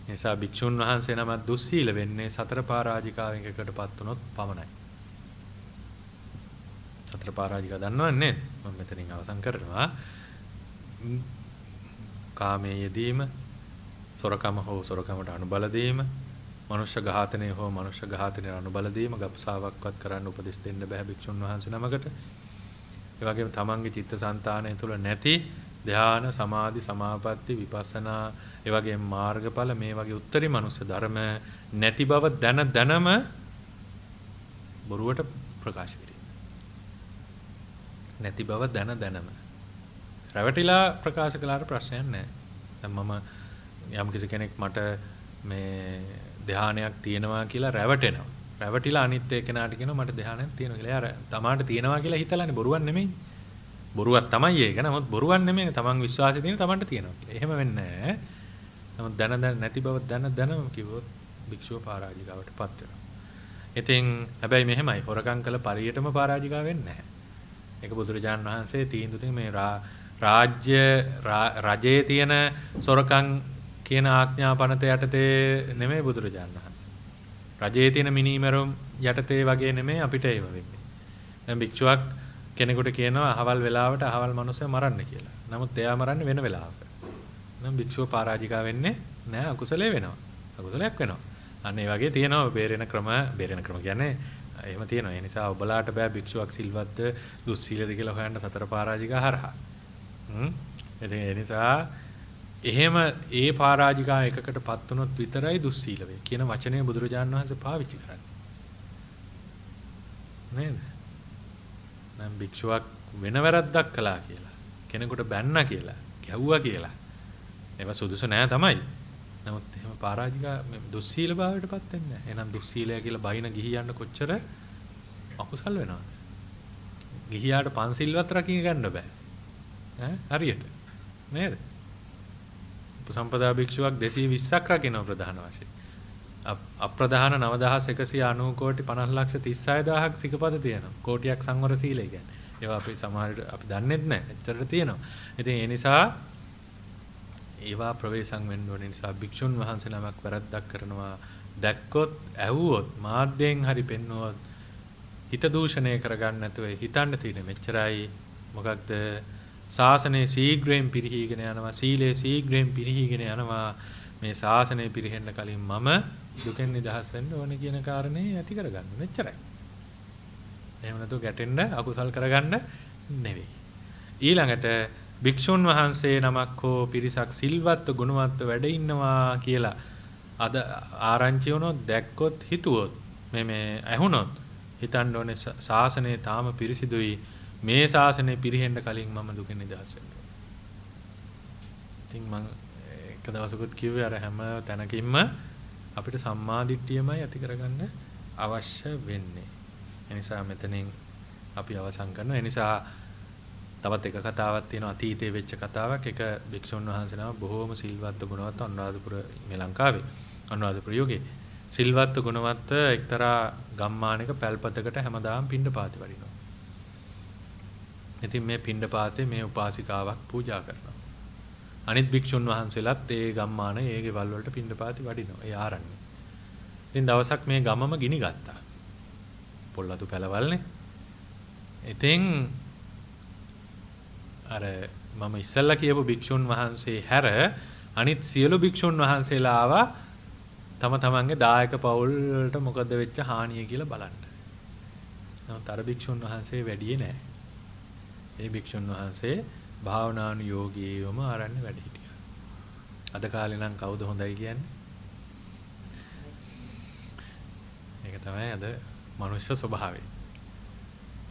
නිසා භික්ෂුන් වහන්සේ නමක් දුස්සීල වෙන්නේ සතර පරාජිකාවෙන් එකකටපත් වුණොත් පමණයි. සතර පරාජිකා දන්නවන්නේ නේද? මම මෙතනින් අවසන් කරනවා. කාමයේ යෙදීම, සොරකම හෝ සොරකමට අනුබල දීම, මනුෂ්‍ය ඝාතනය හෝ මනුෂ්‍ය ඝාතනයට අනුබල දීම, ගබ්සාවක්වත් කරන්න උපදෙස් දෙන්න බෑ භික්ෂුන් වහන්සේ නමකට. ඒ වගේම තමන්ගේ චිත්තසංතානය තුළ නැති ධ්‍යාන, සමාධි, සමාපatti, විපස්සනා, ඒ වගේම මාර්ගඵල මේ වගේ උත්තරී මනුෂ්‍ය ධර්ම නැති බව දැනම බොරුවට ප්‍රකාශ කිරීම. නැති බව දැනම රැවටිලා ප්‍රකාශ කළාට ප්‍රශ්නයක් නැහැ. දැන් මම යම් කිසි කෙනෙක් මට මේ ධ්‍යානයක් තියෙනවා කියලා රැවටෙනවා. රැවටිලා අනිත් එක්කෙනාට කියනවා මට ධ්‍යානයක් තියෙනවා කියලා. එයා තමාට තියෙනවා කියලා හිතලානේ බොරුවක් නෙමෙයි. බොරුවක් තමයි ඒක. නමුත් බොරුවක් නෙමෙයි. තමන් විශ්වාසය තියෙන තමන්ට තියෙනවා කියලා. එහෙම වෙන්නේ නැහැ. නමුත් දැන නැති බව දැනම කිව්වොත් භික්ෂුව පරාජිකාවටපත් වෙනවා. ඉතින් හැබැයි මෙහෙමයි හොරකම් කළ පරියටම පරාජිකාව වෙන්නේ නැහැ. ඒක බුදුරජාණන් වහන්සේ තීන්දුව තියෙන මේ රජයේ තියෙන සොරකම් කියන ආඥා පනත යටතේ නෙමෙයි බුදුරජාණන් වහන්සේ. රජයේ තියෙන මිනිමරුම් යටතේ වගේ නෙමෙයි අපිට ඒව වෙන්නේ. දැන් භික්ෂුවක් කෙනෙකුට කියනවා අහවල් වෙලාවට අහවල් මිනිස්සු මරන්න කියලා. නමුත් එයා මරන්නේ වෙන වෙලාවක. නම් භික්ෂුව පරාජිකා වෙන්නේ නැහැ අකුසලයේ වෙනවා. අකුසලයක් වෙනවා. අන්න ඒ වගේ තියෙනවා බේරෙන ක්‍රම කියන්නේ එහෙම තියෙනවා. ඒ නිසා ඔබලාට බෑ භික්ෂුවක් සිල්වත්ද දුස්සීලද කියලා හොයන්න සතර පරාජිකා හරහා. ඒ නිසා එහෙම ඒ පරාජිකා එකකටපත් වුණොත් විතරයි දුස්සීල වෙන්නේ කියන වචනය බුදුරජාණන් වහන්සේ පාවිච්චි කරන්නේ. නේද? නම් භික්ෂුවක් වෙන වැරද්දක් කළා කියලා කෙනෙකුට බැන්නා කියලා ගැහුවා කියලා ඒව සුදුසු නෑ තමයි. නමුත් එහෙම පරාජිකා දුස්සීල භාවයටපත් වෙන්නේ නැහැ. එහෙනම් දුස්සීලය කියලා බයින ගිහියන්න කොච්චර අකුසල් වෙනවද? ගිහියාට පන්සිල්වත් රකින්න ගන්න බෑ. හරියට නේද? උපසම්පදා භික්ෂුවක් 220ක් රකින්න ප්‍රධාන වශයෙන්. අප්‍රධාන 9190 කෝටි 50,36,000ක් සිකපද තියෙනවා. කෝටියක් සංවර සීලය කියන්නේ. ඒවා අපි සමහරවිට අපි දන්නේ නැහැ. එච්චරට තියෙනවා. ඉතින් ඒ නිසා ඒවා ප්‍රවේශම් වෙන්න ඕන නිසා භික්ෂුන් වහන්සේ නමක් වැරද්දක් කරනවා දැක්කොත් ඇහුවොත් මාධ්‍යයෙන් හරි පෙන්වුවොත් හිත දූෂණය කරගන්න නැතුව හිතන්න තියෙන මෙච්චරයි. මොකක්ද? ශාසනය ශීඝ්‍රයෙන් පිරිහීගෙන යනවා. සීලය ශීඝ්‍රයෙන් පිරිහීගෙන යනවා. මේ ශාසනය පිරිහෙන්න කලින් මම දුකෙන් නිදහස් වෙන්න ඕනේ කියන කාරණේ ඇති කරගන්න. මෙච්චරයි. එහෙම නැතුව ගැටෙන්න අකුසල් කරගන්න නෙවෙයි. ඊළඟට භික්ෂුන් වහන්සේ නමක් හෝ පිරිසක් සිල්වත්ව ගුණවත්ව වැඩ ඉන්නවා කියලා අද ආරංචි වුණොත් දැක්කොත් හිතුවොත් මේ ඇහුනොත් හිතන්න ඕනේ ශාසනය තාම පිරිසිදුයි. මේ ශාසනය පිරිහෙන්න කලින් මම දුකෙන් නිදහස් වෙන්න ඕනේ. ඉතින් මම එක දවසකුත් කිව්වේ අර හැම තැනකින්ම අපිට සම්මාදිට්ඨියමයි ඇති කරගන්න අවශ්‍ය වෙන්නේ. ඒ නිසා මෙතනින් අපි අවසන් කරනවා. ඒ නිසා තවත් එක කතාවක් තියෙනවා අතීතයේ වෙච්ච කතාවක්. එක භික්ෂුන් වහන්සේ නම බොහෝම සිල්වත් ගුණවත් අනුරාධපුර මේ ලංකාවේ අනුරාධපුර යුගයේ සිල්වත් ගුණවත් එක්තරා ගම්මානයක පැල්පතකට හැමදාම පිණ්ඩපාතේ වඩිනවා. ඉතින් මේ පිණ්ඩපාතේ මේ උපාසිකාවක් පූජා කරනවා. අනිත් භික්ෂුන් වහන්සේලාත් ඒ ගම්මානයේ ඒ ගෙවල් වලට පිණ්ඩපාතේ වඩිනවා. ඒ ආරණ්‍යේ. ඉතින් දවසක් මේ ගමම ගිනි ගත්තා. පොල්ලතු පැලවල්නේ. ඉතින් අර මම ඉස්සල්ලා කියපු භික්ෂුන් වහන්සේ හැර අනිත් සියලු භික්ෂුන් වහන්සේලා ආවා තම තමන්ගේ දායක පවුල් වලට මොකද වෙච්ච හානිය කියලා බලන්න. නමුත් අර භික්ෂුන් වහන්සේ වැඩියේ නැහැ. ඒ භික්ෂුන් වහන්සේ භාවනානුයෝගීවම ආරණ්‍ය වැඩ හිටියා. අද කාලේ නම් කවුද හොඳයි කියන්නේ? ඒක තමයි අද මනුෂ්‍ය ස්වභාවය.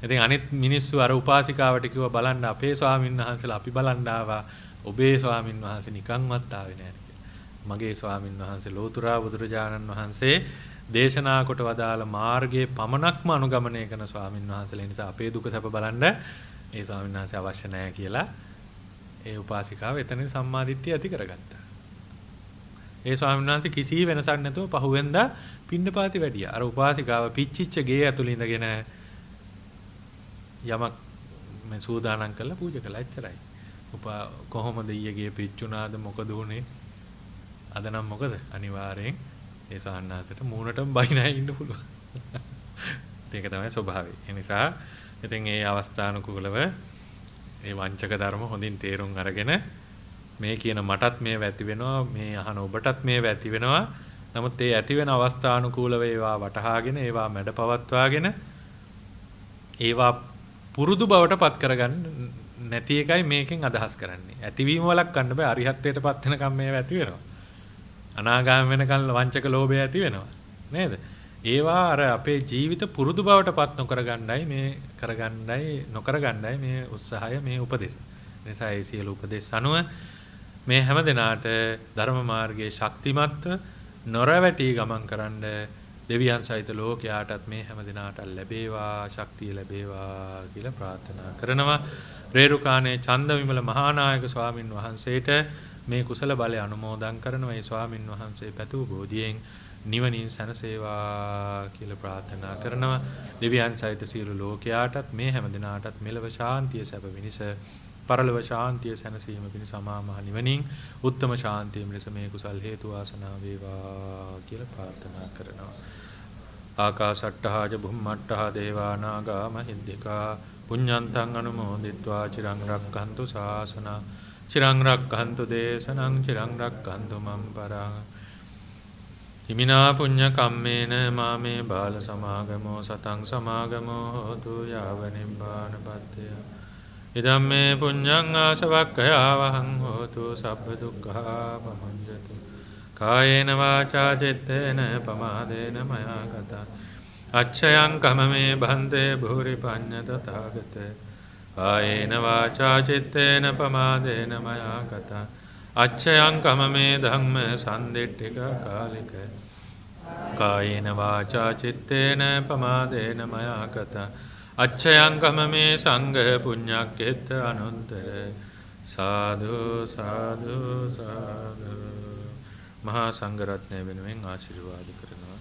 ඉතින් අනිත් මිනිස්සු අර උපාසිකාවට කිව්වා බලන්න අපේ ස්වාමීන් වහන්සේලා අපි බලන්න ආවා. ඔබේ ස්වාමීන් වහන්සේ නිකන්වත් ආවේ නැහැ කියලා. මගේ ස්වාමීන් වහන්සේ ලෝතුරා බුදුරජාණන් වහන්සේ දේශනා කොට වදාළ මාර්ගයේ පමණක්ම අනුගමනය කරන ස්වාමින් වහන්සේලා නිසා අපේ දුක සැප බලන්න ඒ ස්වාමීන් වහන්සේ අවශ්‍ය නැහැ කියලා ඒ උපාසිකාව එතනින් සම්මාදිට්ඨිය ඇති කරගත්තා. ඒ ස්වාමීන් වහන්සේ කිසි වෙනසක් නැතුව පහුවෙන්දා පින්නපාති වැඩියා. අර උපාසිකාව පිච්චිච්ච ගේ ඇතුළේ ඉඳගෙන යමක් මේ සූදානම් කරලා පූජා කළා එච්චරයි. කොහොමද ඊයේ පිච්චුණාද මොකද උනේ? අද නම් මොකද? අනිවාර්යෙන් ඒ සාහන්නාතට මූණටම බයිනයි ඉන්න පුළුවන්. ඒක තමයි ස්වභාවය. ඒ නිසා ඉතින් ඒ අවස්ථානුකූලව මේ වංචක ධර්ම හොඳින් තේරුම් අරගෙන මේ කියන මටත් මේ වැති වෙනවා මේ අහන ඔබටත් මේ වැති වෙනවා. නමුත් ඒ ඇති වෙන අවස්ථානුකූලව ඒවා වටහාගෙන ඒවා මැඩපවත්වාගෙන ඒවා පුරුදු බවට පත් කරගන්න නැති එකයි මේකෙන් අදහස් කරන්නේ. ඇතිවීම වලක් ගන්න බෑ. අරිහත්ත්වයට පත් වෙනකම් මේවා ඇති වෙනවා. අනාගාම වෙනකන් වංචක ලෝභය ඇති වෙනවා. නේද? ඒවා අර අපේ ජීවිත පුරුදු බවට පත් නොකරගන්නයි මේ කරගන්නයි නොකරගන්නයි මේ උත්සාහය මේ උපදේශ. නිසා ඒ සියලු උපදේශ අනුව මේ හැම දිනාට ධර්ම මාර්ගයේ ශක්තිමත්ව නොරවැටි ගමන් කරන්න දෙවියන් සහිත ලෝකයාටත් මේ හැම දිනාට ලැබේවා ශක්තිය ලැබේවා කියලා ප්‍රාර්ථනා කරනවා. රේරුකාණේ චන්දවිමල මහානායක ස්වාමින් වහන්සේට මේ කුසල බලය අනුමෝදන් කරනවා. මේ ස්වාමින් වහන්සේ පැතූ බෝධියෙන් නිවනින් සැනසේවා කියලා ප්‍රාර්ථනා කරනවා. දෙවියන් සහිත සියලු ලෝකයාටත් මේ හැම දිනාටත් මෙලව ශාන්තිය සැප විනිස පරලොව ශාන්තිය සැනසීම පිණිස අමා මහ නිවනින් උත්තම ශාන්තිය මිස මේ කුසල් හේතු වාසනා වේවා කියලා ප්‍රාර්ථනා කරනවා. ආකාශට්ටහා ච බුම්මට්ටහා දේවා නාග මහිද්దికා පුඤ්ඤන්තං අනුමෝදිත්වා චිරං රක්ඛන්තු ශාසනං චිරං රක්ඛන්තු දේශනං චිරං රක්ඛන්තු මම් පරං හිමිනා පුඤ්ඤ කම්මේන මාමේ බාල සමාගමෝ සතං සමාගමෝ හෝතු යාව නිබ්බානපත්ත්‍ය ඉදම්මේ පුඤ්ඤං ආසවක්ඛයා වහං හෝතු සබ්බ දුක්ඛා පමුඤ්ජතු කායේන වාචා චිත්තේන පමාදේන මයා ගතා අච්ඡයං කමමේ භන්තේ භූරි පඤ්ඤ තථාගතේ කායේන වාචා චිත්තේන පමාදේන මයා ගතා අච්ඡයං කමමේ ධම්ම සම්දිට්ඨික කාලික කායේන වාචා චිත්තේන පමාදේන මයා ගතා අච්ඡයං කමමේ සංඝ පුඤ්ඤක්ඛෙත්ත අනුත්තර සාදු සාදු සාදු මහා සංඝ රත්නය වෙනුවෙන් ආශිර්වාද කරනවා.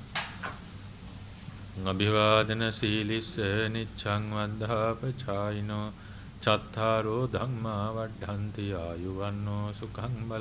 අභිවාදන සීලිස්ස නිච්ඡං වද්ධාපචායිනෝ චත්තාරෝ ධම්මා වඩ්ඩන්ති ආයුවන්නෝ සුඛං බල